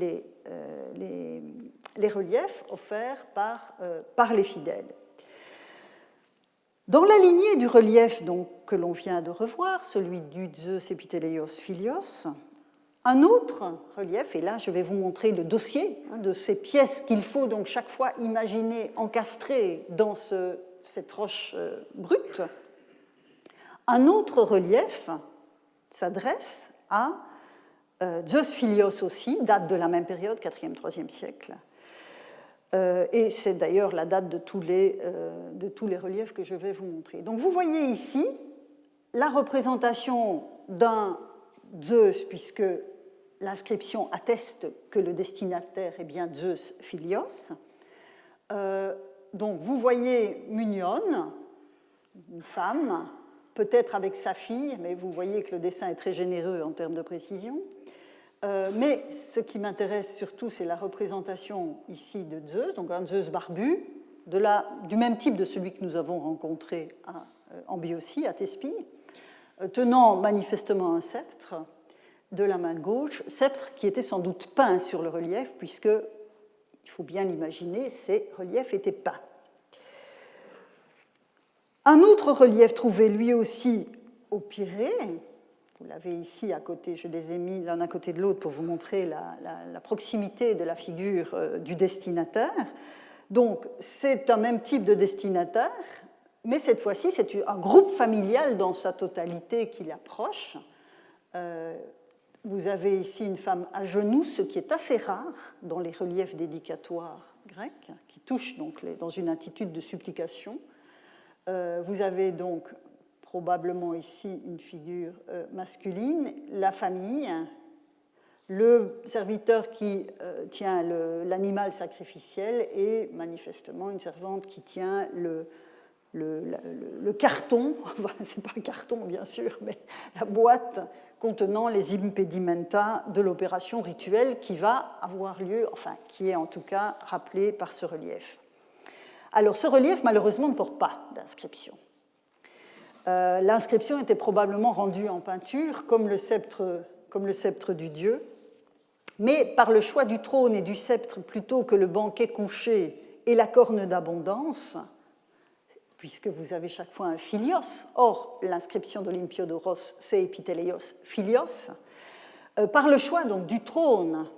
les reliefs offerts par les fidèles. Dans la lignée du relief donc, que l'on vient de revoir, celui du Zeus Epiteleios Philios, un autre relief, et là je vais vous montrer le dossier de ces pièces qu'il faut donc chaque fois imaginer encastrées dans cette roche brute, un autre relief s'adresse à Zeus Philios aussi, date de la même période, 4e, 3e siècle. Et c'est d'ailleurs la date de tous les reliefs que je vais vous montrer. Donc vous voyez ici la représentation d'un Zeus, puisque l'inscription atteste que le destinataire est bien Zeus Philios. Donc vous voyez Munione, une femme, peut-être avec sa fille, mais vous voyez que le dessin est très généreux en termes de précision. Mais ce qui m'intéresse surtout, c'est la représentation ici de Zeus, donc un Zeus barbu, du même type de celui que nous avons rencontré en Béotie, à Thespie, tenant manifestement un sceptre de la main gauche, sceptre qui était sans doute peint sur le relief, puisque, il faut bien l'imaginer, ces reliefs étaient peints. Un autre relief trouvé lui aussi au Pirée, vous l'avez ici à côté, je les ai mis l'un à côté de l'autre pour vous montrer la proximité de la figure du destinataire. Donc, c'est un même type de destinataire, mais cette fois-ci, c'est un groupe familial dans sa totalité qui l'approche. Vous avez ici une femme à genoux, ce qui est assez rare dans les reliefs dédicatoires grecs, qui touchent donc dans une attitude de supplication. Vous avez donc probablement ici une figure masculine, la famille, le serviteur qui tient l'animal sacrificiel et manifestement une servante qui tient le carton, c'est pas un carton bien sûr, mais la boîte contenant les impedimenta de l'opération rituelle qui va avoir lieu, enfin qui est en tout cas rappelé par ce relief. Alors ce relief malheureusement ne porte pas d'inscription. L'inscription était probablement rendue en peinture comme le sceptre du dieu, mais par le choix du trône et du sceptre plutôt que le banquet couché et la corne d'abondance, puisque vous avez chaque fois un philios, or l'inscription d'Olympiodoros, c'est epiteleios philios, par le choix donc du trône,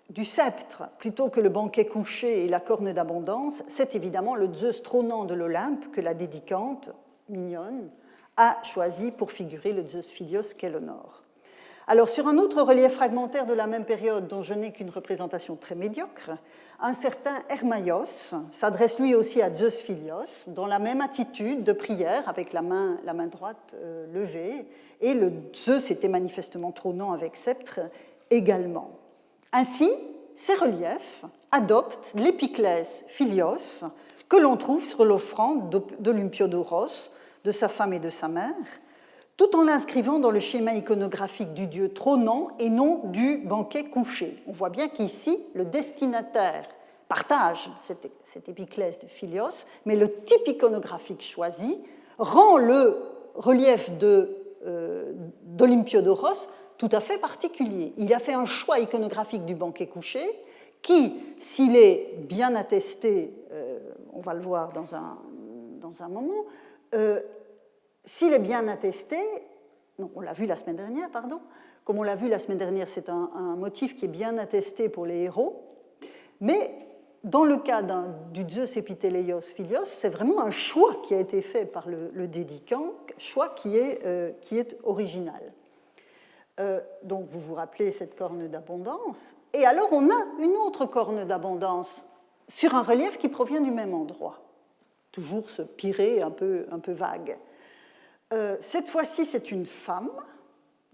du sceptre, plutôt que le banquet couché et la corne d'abondance, c'est évidemment le Zeus trônant de l'Olympe que la dédicante, mignonne, a choisi pour figurer le Zeus philios qu'elle honore. Alors, sur un autre relief fragmentaire de la même période, dont je n'ai qu'une représentation très médiocre, un certain Hermaios s'adresse lui aussi à Zeus Philios, dans la même attitude de prière, avec la main droite levée, et le Zeus était manifestement trônant avec sceptre également. Ainsi, ces reliefs adoptent l'épiclèse Philios que l'on trouve sur l'offrande d'Olympiodoros, de sa femme et de sa mère, tout en l'inscrivant dans le schéma iconographique du dieu trônant et non du banquet couché. On voit bien qu'ici, le destinataire partage cette épiclèse de Philios, mais le type iconographique choisi rend le relief d'Olympiodoros tout à fait particulier. Il a fait un choix iconographique du banquet couché qui, s'il est bien attesté, on va le voir dans un moment, s'il est bien attesté, non, on l'a vu la semaine dernière, pardon, comme on l'a vu la semaine dernière, c'est un motif qui est bien attesté pour les héros, mais dans le cas du Zeus epiteleios philios, c'est vraiment un choix qui a été fait par le dédicant, choix qui est original. Donc vous vous rappelez cette corne d'abondance, et alors on a une autre corne d'abondance sur un relief qui provient du même endroit, toujours ce pirée un peu vague. Cette fois-ci, c'est une femme,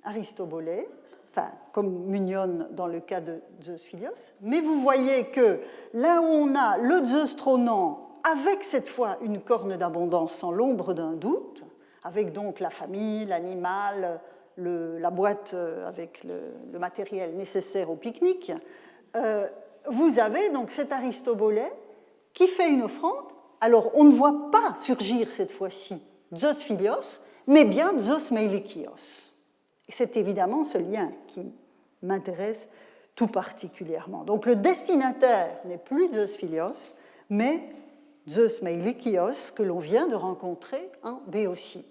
Aristobolé, enfin, comme mignonne dans le cas de Zeus Philios, mais vous voyez que là où on a le Zeus trônant, avec cette fois une corne d'abondance sans l'ombre d'un doute, avec donc la famille, l'animal, la boîte avec le matériel nécessaire au pique-nique, vous avez donc cet Aristobolé qui fait une offrande. Alors, on ne voit pas surgir cette fois-ci Zeus Philios, mais bien Zeus Meilikios. C'est évidemment ce lien qui m'intéresse tout particulièrement. Donc le destinataire n'est plus Zeus Philios, mais Zeus Meilikios que l'on vient de rencontrer en Béotie.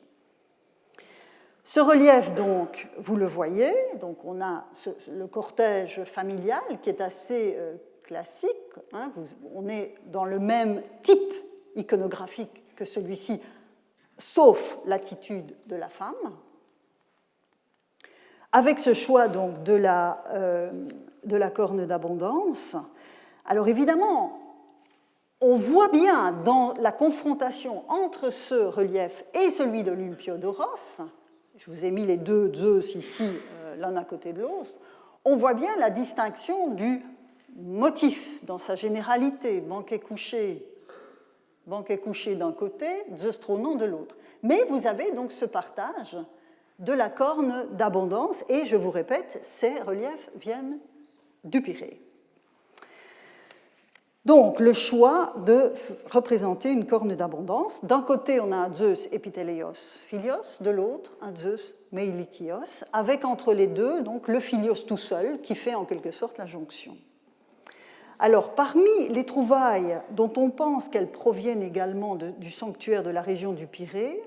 Ce relief, donc, vous le voyez, donc on a le cortège familial qui est assez classique, hein, on est dans le même type iconographique que celui-ci, sauf l'attitude de la femme, avec ce choix donc de la corne d'abondance. Alors évidemment, on voit bien dans la confrontation entre ce relief et celui d'Olympiodoros, je vous ai mis les deux Zeus ici, l'un à côté de l'autre, on voit bien la distinction du motif dans sa généralité, banquet couché d'un côté, Zeus trônant de l'autre. Mais vous avez donc ce partage de la corne d'abondance, et je vous répète, ces reliefs viennent du Pirée. Donc, le choix de représenter une corne d'abondance. D'un côté, on a un Zeus epiteleios philios, de l'autre, un Zeus meilikios, avec entre les deux donc, le philios tout seul, qui fait en quelque sorte la jonction. Alors, parmi les trouvailles dont on pense qu'elles proviennent également du sanctuaire de la région du Pirée,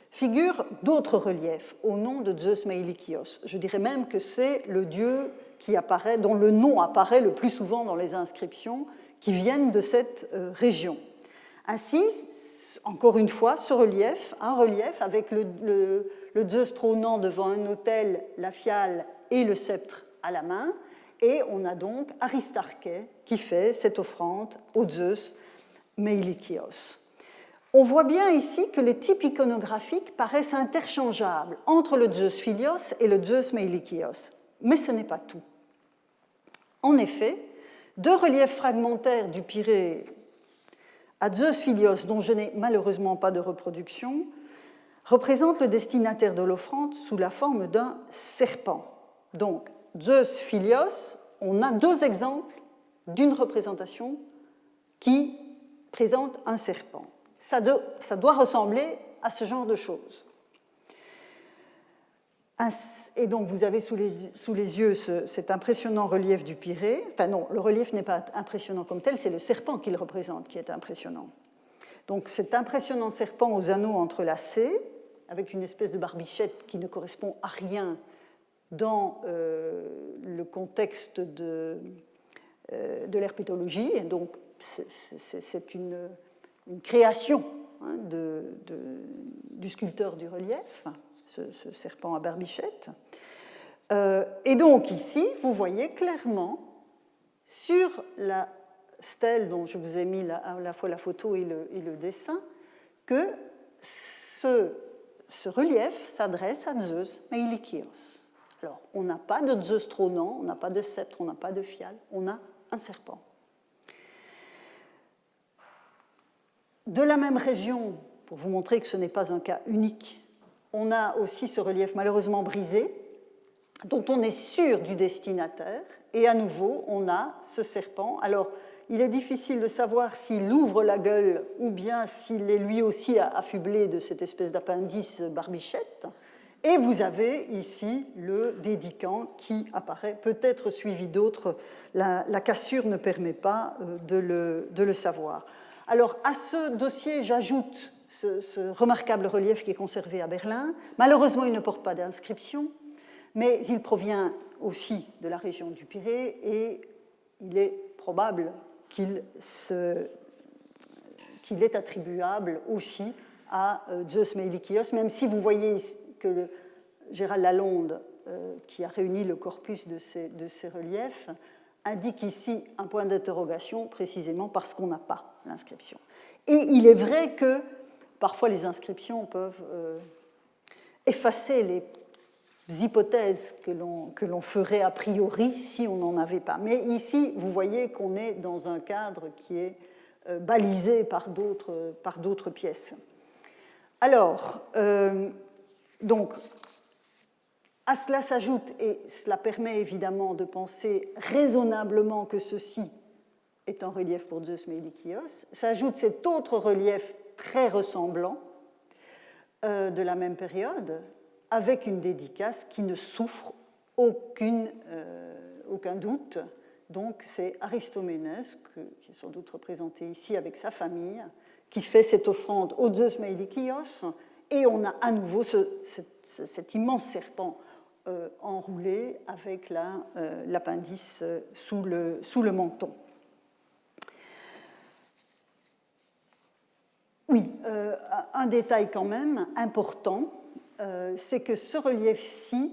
figurent d'autres reliefs au nom de Zeus Meilikios. Je dirais même que c'est le dieu qui apparaît, dont le nom apparaît le plus souvent dans les inscriptions qui viennent de cette région. Ainsi, encore une fois, ce relief, un relief avec le Zeus trônant devant un autel, la fiale et le sceptre à la main, et on a donc Aristarché qui fait cette offrande au Zeus Meilikios. On voit bien ici que les types iconographiques paraissent interchangeables entre le Zeus Philios et le Zeus Meilikios. Mais ce n'est pas tout. En effet, deux reliefs fragmentaires du Pirée à Zeus Philios, dont je n'ai malheureusement pas de reproduction, représente le destinataire de l'offrande sous la forme d'un serpent. Donc, Zeus Philios, on a deux exemples d'une représentation qui présente un serpent. Ça doit ressembler à ce genre de choses. Et donc, vous avez sous les yeux cet impressionnant relief du Pirée. Enfin non, le relief n'est pas impressionnant comme tel, c'est le serpent qu'il représente qui est impressionnant. Donc, cet impressionnant serpent aux anneaux entrelacés, avec une espèce de barbichette qui ne correspond à rien dans le contexte de l'herpétologie. Donc, c'est une création du sculpteur du relief, ce serpent à barbichette. Et donc ici, vous voyez clairement sur la stèle dont je vous ai mis à la fois la photo et le dessin que ce relief s'adresse à Zeus Meilikios. Alors, on n'a pas de Zeus trônant, on n'a pas de sceptre, on n'a pas de fiale, on a un serpent. De la même région, pour vous montrer que ce n'est pas un cas unique, on a aussi ce relief malheureusement brisé, dont on est sûr du destinataire, et à nouveau, on a ce serpent. Alors, il est difficile de savoir s'il ouvre la gueule ou bien s'il est lui aussi affublé de cette espèce d'appendice barbichette. Et vous avez ici le dédicant qui apparaît, peut-être suivi d'autres. La cassure ne permet pas de le savoir. Alors, à ce dossier, j'ajoute ce remarquable relief qui est conservé à Berlin. Malheureusement, il ne porte pas d'inscription, mais il provient aussi de la région du Pirée et il est probable qu'il est attribuable aussi à Zeus Meilikios, même si vous voyez que Gérald Lalonde, qui a réuni le corpus de ces reliefs, indique ici un point d'interrogation précisément parce qu'on n'a pas l'inscription. Et il est vrai que parfois les inscriptions peuvent effacer les hypothèses que l'on ferait a priori si on n'en avait pas. Mais ici, vous voyez qu'on est dans un cadre qui est balisé par d'autres pièces. Alors, donc, à cela s'ajoute, et cela permet évidemment de penser raisonnablement que ceci est un relief pour Zeus Meilikios, s'ajoute cet autre relief très ressemblant de la même période, avec une dédicace qui ne souffre aucun doute. Donc c'est Aristoménès, qui est sans doute représenté ici avec sa famille, qui fait cette offrande au Zeus Meilikios, et on a à nouveau cet immense serpent enroulé avec l'appendice sous le menton. Oui, un détail quand même important, c'est que ce relief-ci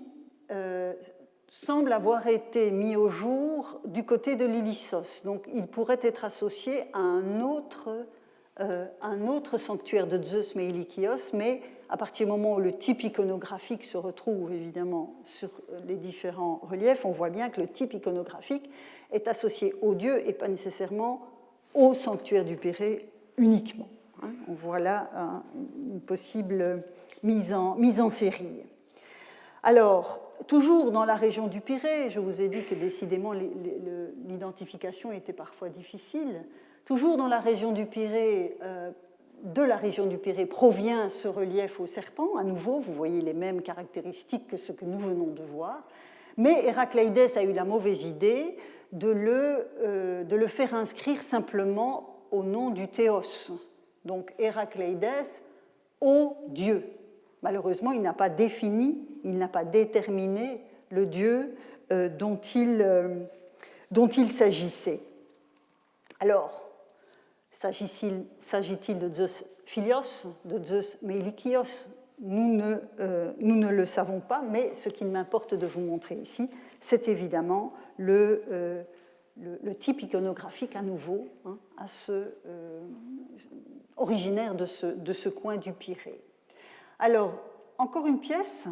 semble avoir été mis au jour du côté de l'Ilissos. Donc il pourrait être associé à un autre sanctuaire de Zeus Meilikios, mais à partir du moment où le type iconographique se retrouve évidemment sur les différents reliefs, on voit bien que le type iconographique est associé au dieu et pas nécessairement au sanctuaire du Pirée uniquement. On voit là une possible mise en série. Alors, toujours dans la région du Pirée, je vous ai dit que décidément l'identification était parfois difficile. Toujours dans la région du Pirée, de la région du Pirée provient ce relief au serpent. À nouveau, vous voyez les mêmes caractéristiques que ce que nous venons de voir. Mais Héracléidès a eu la mauvaise idée de le faire inscrire simplement au nom du Théos. Donc Héracléidès, ô Dieu. Malheureusement, il n'a pas défini, il n'a pas déterminé le Dieu dont il s'agissait. Alors, s'agit-il de Zeus Philios, de Zeus Meilikios ? Nous ne le savons pas, mais ce qu'il m'importe de vous montrer ici, c'est évidemment le type iconographique à nouveau, originaire de ce coin du Pirée. Alors, encore une pièce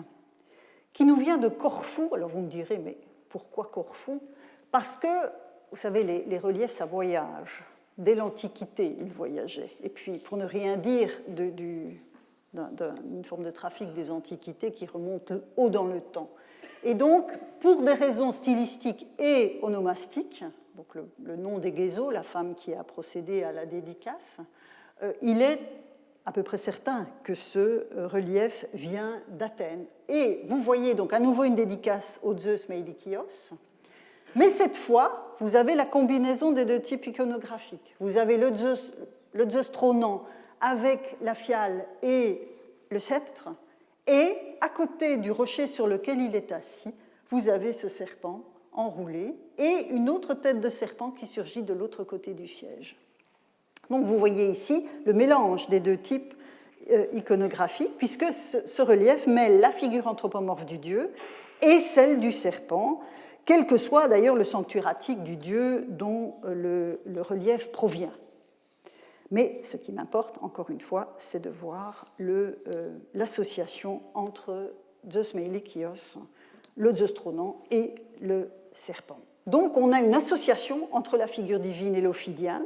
qui nous vient de Corfou. Alors vous me direz, mais pourquoi Corfou ? Parce que, vous savez, les reliefs, ça voyage. Dès l'Antiquité, ils voyageaient. Et puis, pour ne rien dire d'une forme de trafic des antiquités qui remonte haut dans le temps. Et donc, pour des raisons stylistiques et onomastiques, donc le nom d'Egezo, la femme qui a procédé à la dédicace, il est à peu près certain que ce relief vient d'Athènes. Et vous voyez donc à nouveau une dédicace au Zeus Meilikios, mais cette fois, vous avez la combinaison des deux types iconographiques. Vous avez le Zeus trônant avec la fiale et le sceptre, et à côté du rocher sur lequel il est assis, vous avez ce serpent enroulé et une autre tête de serpent qui surgit de l'autre côté du siège. Donc vous voyez ici le mélange des deux types iconographiques, puisque ce relief mêle la figure anthropomorphe du dieu et celle du serpent, quel que soit d'ailleurs le sanctuaire attique du dieu dont le relief provient. Mais ce qui m'importe, encore une fois, c'est de voir l'association entre Zeus Meilikios, le Zeus trônant et le serpent. Donc on a une association entre la figure divine et l'ophidien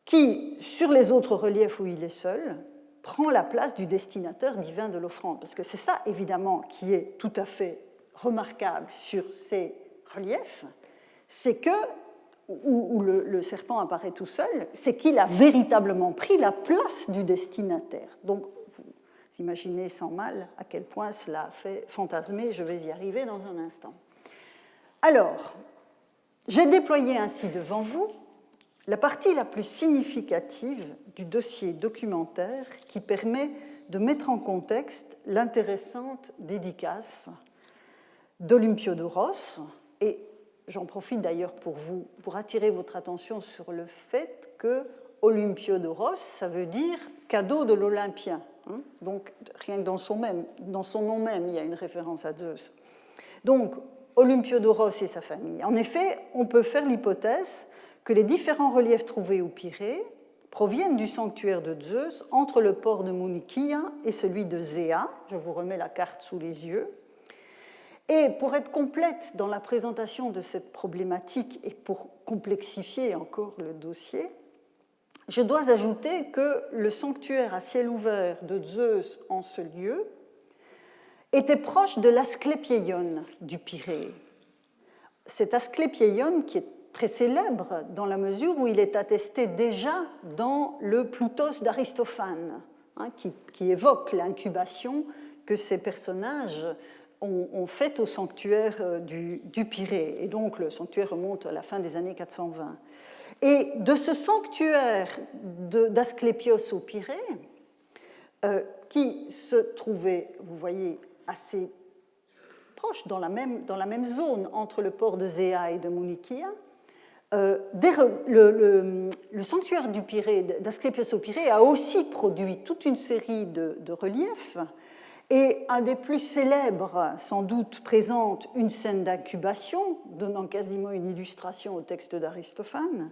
qui, sur les autres reliefs où il est seul, prend la place du destinateur divin de l'offrande. Parce que c'est ça, évidemment, qui est tout à fait remarquable sur ces reliefs, c'est que, où le serpent apparaît tout seul, c'est qu'il a véritablement pris la place du destinataire. Donc, vous imaginez sans mal à quel point cela fait fantasmer, je vais y arriver dans un instant. Alors, j'ai déployé ainsi devant vous la partie la plus significative du dossier documentaire qui permet de mettre en contexte l'intéressante dédicace d'Olympiodoros. Et j'en profite d'ailleurs pour attirer votre attention sur le fait que Olympiodoros, ça veut dire cadeau de l'Olympien. Donc, rien que dans son nom même, il y a une référence à Zeus. Donc, Olympiodoros et sa famille. En effet, on peut faire l'hypothèse que les différents reliefs trouvés au Pirée proviennent du sanctuaire de Zeus entre le port de Mounikia et celui de Zéa. Je vous remets la carte sous les yeux. Et pour être complète dans la présentation de cette problématique et pour complexifier encore le dossier, je dois ajouter que le sanctuaire à ciel ouvert de Zeus en ce lieu était proche de l'Asclépieion du Pirée. Cet Asclépieion qui est très célèbre dans la mesure où il est attesté déjà dans le Ploutos d'Aristophane, qui évoque l'incubation que ces personnages ont faite au sanctuaire du Pirée. Et donc le sanctuaire remonte à la fin des années 420. Et de ce sanctuaire d'Asclépios au Pirée, qui se trouvait, vous voyez, assez proche, dans la même zone entre le port de Zéa et de Mounikia, le sanctuaire du Pirée, d'Asclépios au Pirée, a aussi produit toute une série de reliefs, et un des plus célèbres, sans doute, présente une scène d'incubation, donnant quasiment une illustration au texte d'Aristophane.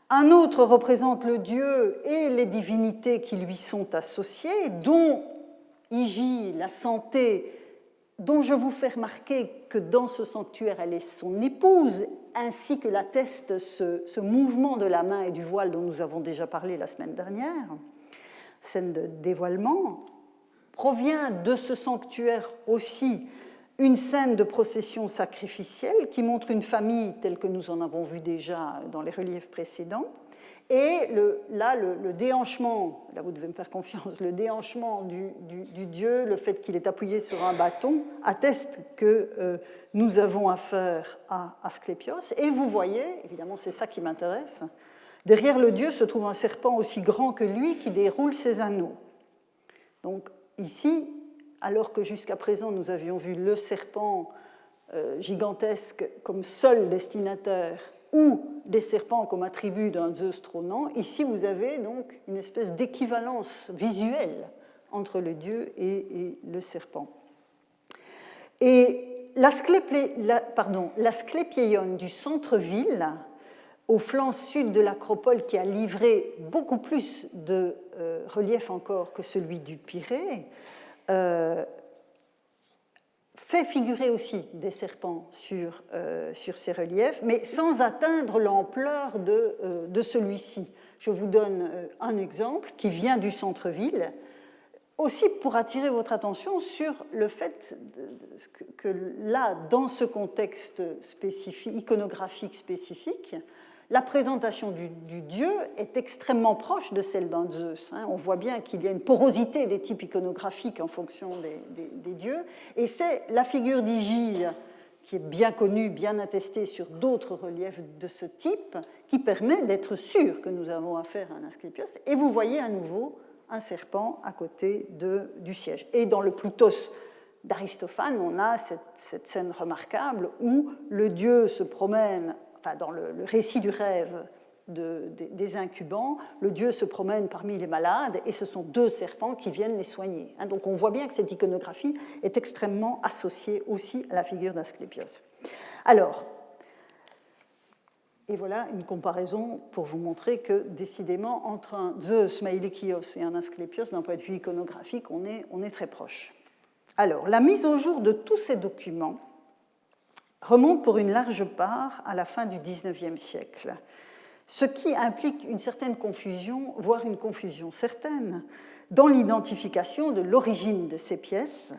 Un autre représente le dieu et les divinités qui lui sont associées, dont Hygie, la santé, dont je vous fais remarquer que dans ce sanctuaire, elle est son épouse, ainsi que l'atteste ce mouvement de la main et du voile dont nous avons déjà parlé la semaine dernière, scène de dévoilement. Provient de ce sanctuaire aussi une scène de procession sacrificielle qui montre une famille telle que nous en avons vu déjà dans les reliefs précédents. Et le déhanchement, là vous devez me faire confiance, le déhanchement du dieu, le fait qu'il est appuyé sur un bâton, atteste que nous avons affaire à Asclépios. Et vous voyez, évidemment c'est ça qui m'intéresse, derrière le dieu se trouve un serpent aussi grand que lui qui déroule ses anneaux. Donc ici, alors que jusqu'à présent nous avions vu le serpent gigantesque comme seul destinataire ou des serpents comme attribut d'un Zeus trônant, ici vous avez donc une espèce d'équivalence visuelle entre le dieu et le serpent. Et l'Asclépieion du centre-ville, au flanc sud de l'acropole qui a livré beaucoup plus de relief encore que celui du Pirée, fait figurer aussi des serpents sur ces reliefs, mais sans atteindre l'ampleur de celui-ci. Je vous donne un exemple qui vient du centre-ville. aussi pour attirer votre attention sur le fait que là, dans ce contexte spécifique, iconographique spécifique, la présentation du dieu est extrêmement proche de celle d'un Zeus. On voit bien qu'il y a une porosité des types iconographiques en fonction des dieux, et c'est la figure d'Hygie, qui est bien connue, bien attestée sur d'autres reliefs de ce type, qui permet d'être sûr que nous avons affaire à un Asclépios. Et vous voyez à nouveau un serpent à côté du siège. Et dans le Ploutos d'Aristophane, on a cette scène remarquable où le dieu se promène, enfin dans le récit du rêve des incubants, le dieu se promène parmi les malades et ce sont deux serpents qui viennent les soigner. Donc on voit bien que cette iconographie est extrêmement associée aussi à la figure d'Asclépios. Alors, et voilà une comparaison pour vous montrer que, décidément, entre un Zeus Meilikios et un Asclépios, d'un point de vue iconographique, on est très proche. Alors, la mise au jour de tous ces documents remonte pour une large part à la fin du XIXe siècle, ce qui implique une certaine confusion, voire une confusion certaine, dans l'identification de l'origine de ces pièces,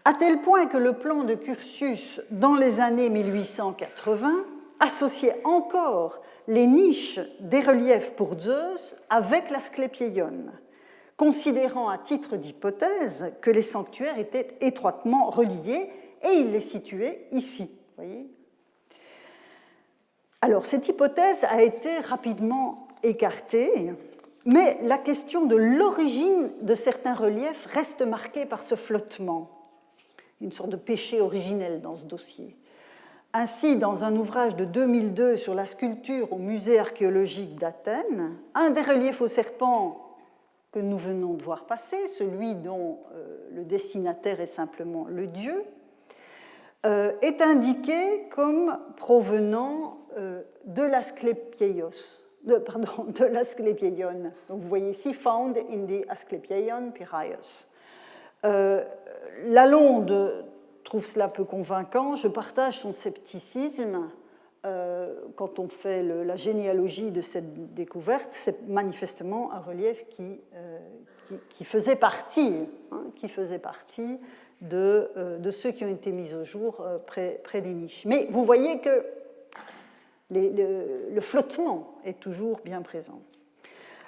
à tel point que le plan de Curtius, dans les années 1880, associait encore les niches des reliefs pour Zeus avec l'Asclépieion, considérant à titre d'hypothèse que les sanctuaires étaient étroitement reliés et il les situait ici. Voyez ? Alors, cette hypothèse a été rapidement écartée, mais la question de l'origine de certains reliefs reste marquée par ce flottement, une sorte de péché originel dans ce dossier. Ainsi, dans un ouvrage de 2002 sur la sculpture au musée archéologique d'Athènes, un des reliefs au serpent que nous venons de voir passer, celui dont le destinataire est simplement le dieu, est indiqué comme provenant de l'Asclépieion. Donc vous voyez ici, found in the Asclepieion Pyraios. Lalonde trouve cela peu convaincant. Je partage son scepticisme. Quand on fait la généalogie de cette découverte, c'est manifestement un relief qui faisait partie, de ceux qui ont été mis au jour près des niches. Mais vous voyez que le flottement est toujours bien présent.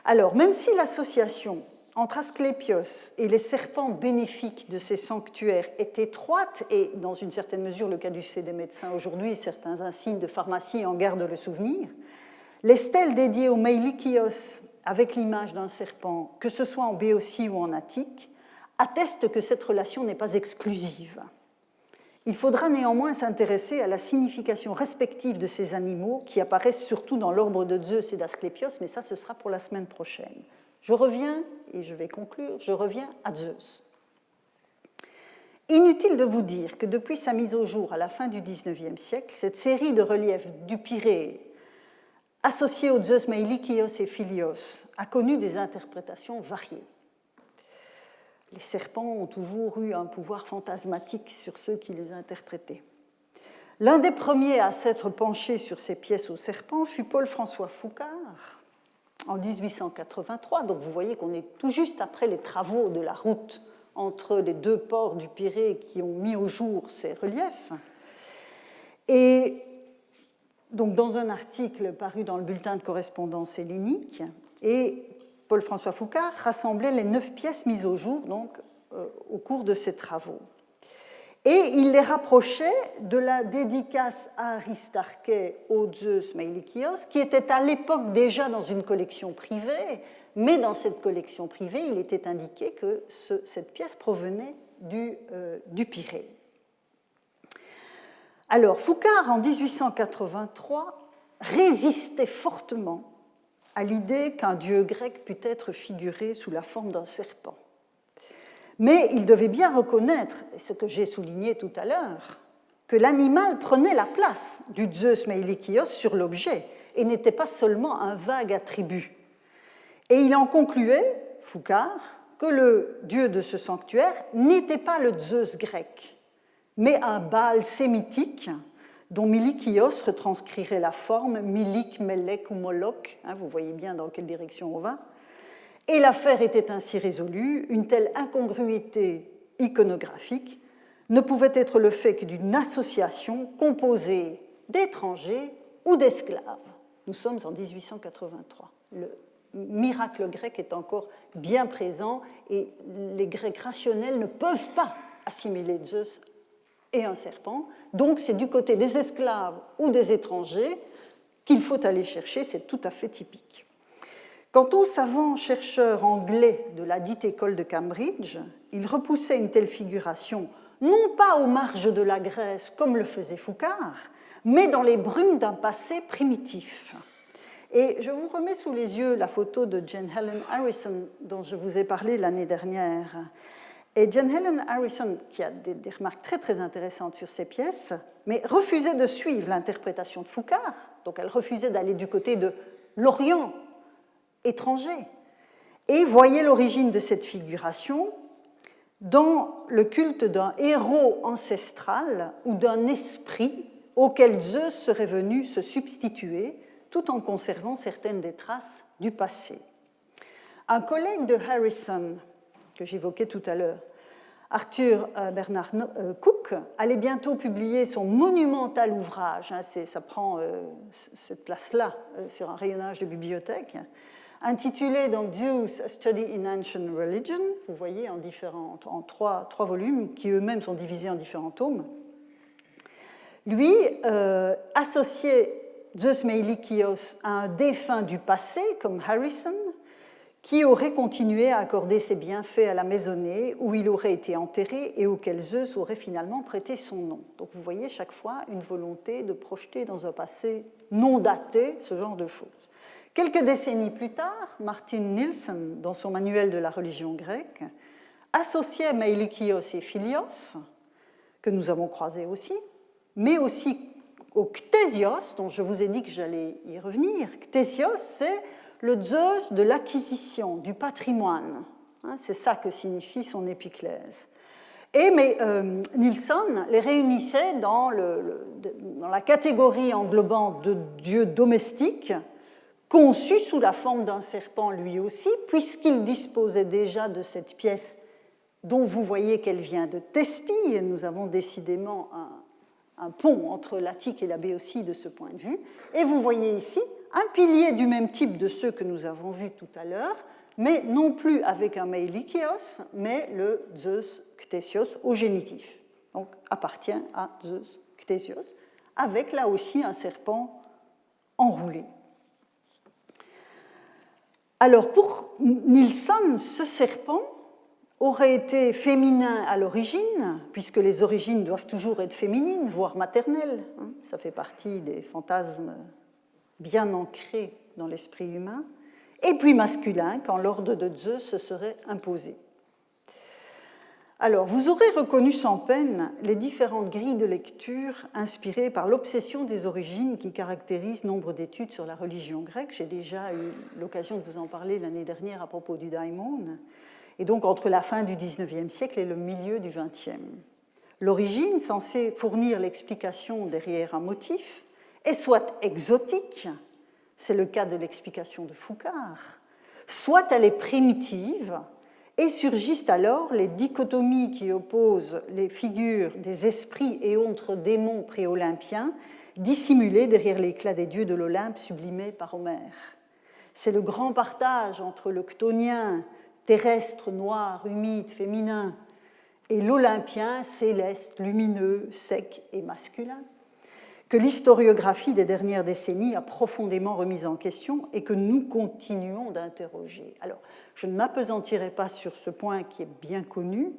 Alors, même si l'association entre Asclépios et les serpents bénéfiques de ces sanctuaires est étroite, et dans une certaine mesure le caducée des médecins aujourd'hui, certains insignes de pharmacie en gardent le souvenir, les stèles dédiées aux Meilikios avec l'image d'un serpent, que ce soit en Béotie ou en Attique, attestent que cette relation n'est pas exclusive. Il faudra néanmoins s'intéresser à la signification respective de ces animaux qui apparaissent surtout dans l'ordre de Zeus et d'Asclépios, mais ça, ce sera pour la semaine prochaine. Je reviens, et je vais conclure, je reviens à Zeus. Inutile de vous dire que depuis sa mise au jour à la fin du XIXe siècle, cette série de reliefs du Pirée, associés aux Zeus Meilikios et Philios, a connu des interprétations variées. Les serpents ont toujours eu un pouvoir fantasmatique sur ceux qui les interprétaient. L'un des premiers à s'être penché sur ces pièces aux serpents fut Paul-François Foucard, en 1883. Donc vous voyez qu'on est tout juste après les travaux de la route entre les deux ports du Pirée qui ont mis au jour ces reliefs. Et donc dans un article paru dans le bulletin de correspondance hellénique, et Paul-François Foucard rassemblait les 9 pièces mises au jour donc, au cours de ses travaux. Et il les rapprochait de la dédicace à Aristarché au Zeus Meilikios, qui était à l'époque déjà dans une collection privée, mais dans cette collection privée, il était indiqué que cette pièce provenait du Pirée. Alors, Foucard, en 1883, résistait fortement à l'idée qu'un dieu grec pût être figuré sous la forme d'un serpent. Mais il devait bien reconnaître, et ce que j'ai souligné tout à l'heure, que l'animal prenait la place du Zeus Meilikios sur l'objet et n'était pas seulement un vague attribut. Et il en concluait, Foucard, que le dieu de ce sanctuaire n'était pas le Zeus grec, mais un Baal sémitique dont Meilikios retranscrirait la forme Milik, Melek ou Moloch, vous voyez bien dans quelle direction on va, Et l'affaire était ainsi résolue, une telle incongruité iconographique ne pouvait être le fait que d'une association composée d'étrangers ou d'esclaves. Nous sommes en 1883. Le miracle grec est encore bien présent et les Grecs rationnels ne peuvent pas assimiler Zeus et un serpent. Donc c'est du côté des esclaves ou des étrangers qu'il faut aller chercher, c'est tout à fait typique. Quant aux savants chercheurs anglais de la dite école de Cambridge, ils repoussaient une telle figuration non pas aux marges de la Grèce comme le faisait Foucard, mais dans les brumes d'un passé primitif. Et je vous remets sous les yeux la photo de Jane Helen Harrison dont je vous ai parlé l'année dernière. Et Jane Helen Harrison, qui a des remarques très très intéressantes sur ces pièces, mais refusait de suivre l'interprétation de Foucard, donc elle refusait d'aller du côté de l'Orient étranger, et voyait l'origine de cette figuration dans le culte d'un héros ancestral ou d'un esprit auquel Zeus serait venu se substituer, tout en conservant certaines des traces du passé. Un collègue de Harrison, que j'évoquais tout à l'heure, Arthur Bernard Cook, allait bientôt publier son monumental ouvrage, ça prend cette place-là sur un rayonnage de bibliothèque, intitulé donc Zeus, A Study in Ancient Religion, vous voyez en trois volumes qui eux-mêmes sont divisés en différents tomes. Lui associait Zeus Meilikios à un défunt du passé comme Harrison, qui aurait continué à accorder ses bienfaits à la maisonnée où il aurait été enterré et auquel Zeus aurait finalement prêté son nom. Donc vous voyez chaque fois une volonté de projeter dans un passé non daté ce genre de choses. Quelques décennies plus tard, Martin Nielsen, dans son manuel de la religion grecque, associait Meilikios et Philios, que nous avons croisés aussi, mais aussi au Ctésios, dont je vous ai dit que j'allais y revenir. Ctésios, c'est le Zeus de l'acquisition, du patrimoine. C'est ça que signifie son épiclèse. Mais Nielsen les réunissait dans la catégorie englobant de dieux domestiques, conçu sous la forme d'un serpent lui aussi, puisqu'il disposait déjà de cette pièce dont vous voyez qu'elle vient de Thespie. Nous avons décidément un pont entre l'Attique et la Béotie de ce point de vue. Et vous voyez ici un pilier du même type de ceux que nous avons vus tout à l'heure, mais non plus avec un Meilikios, mais le Zeus Ctésios au génitif. Donc appartient à Zeus Ctésios, avec là aussi un serpent enroulé. Alors, pour Nielsen, ce serpent aurait été féminin à l'origine, puisque les origines doivent toujours être féminines, voire maternelles. Ça fait partie des fantasmes bien ancrés dans l'esprit humain. Et puis masculin, quand l'ordre de Zeus se serait imposé. Alors, vous aurez reconnu sans peine les différentes grilles de lecture inspirées par l'obsession des origines qui caractérise nombre d'études sur la religion grecque. J'ai déjà eu l'occasion de vous en parler l'année dernière à propos du daimon. Et donc, entre la fin du XIXe siècle et le milieu du XXe. L'origine, censée fournir l'explication derrière un motif, est soit exotique, c'est le cas de l'explication de Foucard, soit elle est primitive, et surgissent alors les dichotomies qui opposent les figures des esprits et autres démons pré-olympiens dissimulés derrière l'éclat des dieux de l'Olympe sublimés par Homère. C'est le grand partage entre le chtonien, terrestre, noir, humide, féminin, et l'olympien, céleste, lumineux, sec et masculin, que l'historiographie des dernières décennies a profondément remise en question et que nous continuons d'interroger. Alors, je ne m'appesantirai pas sur ce point qui est bien connu,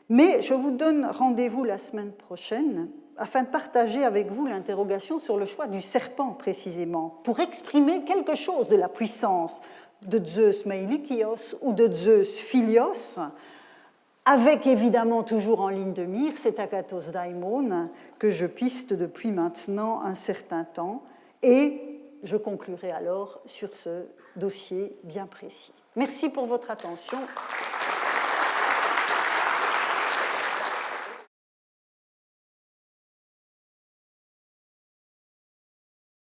mais je vous donne rendez-vous la semaine prochaine afin de partager avec vous l'interrogation sur le choix du serpent précisément, pour exprimer quelque chose de la puissance de Zeus Meilikios ou de Zeus Philios, avec évidemment toujours en ligne de mire cet Akatos Daimon que je piste depuis maintenant un certain temps, et je conclurai alors sur ce dossier bien précis. Merci pour votre attention.